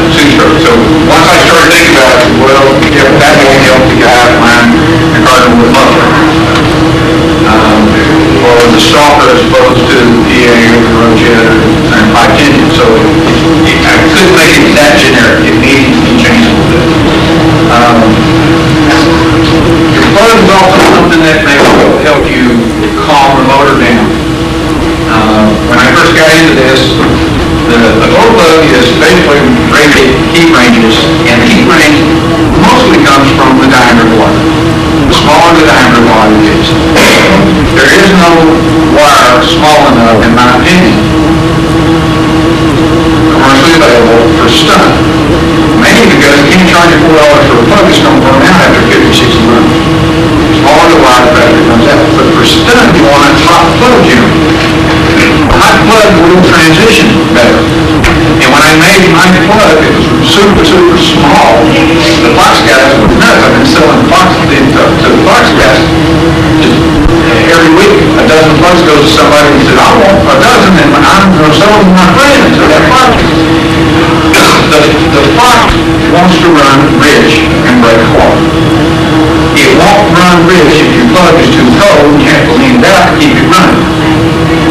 two-stroke. So once I started thinking about it, well, if that won't help the guy flying the cardinal with muffler. Or the stalker as opposed to the PA or the roadjet and pipe engine. So I couldn't make it that generic. It needed to be changed a little bit. Your plug is also something that may help you calm the motor down. When I first got into this, the glow plug is basically rated heat ranges, and the heat range mostly comes from the diameter wire. The smaller the diameter wire is, there is no wire small enough, in my opinion, commercially available for stun. Mainly because you can't charge you $4 for a plug that's going to burn out after 50, 60 months. Smaller the wire, the better it comes out. But for stun, you want a hot plug unit. Hot plug will transition better. And when I made my plug, it was super, super small. The Fox guys were nuts. I've been selling Fox to the Fox guys. Every week, a dozen plugs goes to somebody and says, I want a dozen, and I'm going to sell them to my friends. So that Fox, the Fox wants to run rich and break water. It won't run rich if your plug is too cold and you have to lean it out to keep it running.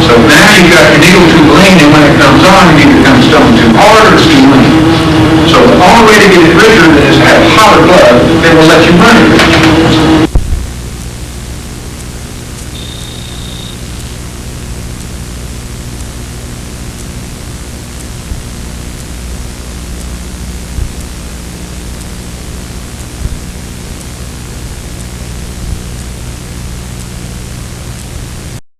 So now you've got your needle too lean, and when it comes on, it either comes stone too hard or it's too lean. So the only way to get it richer is to have a hotter plug that will let you run it.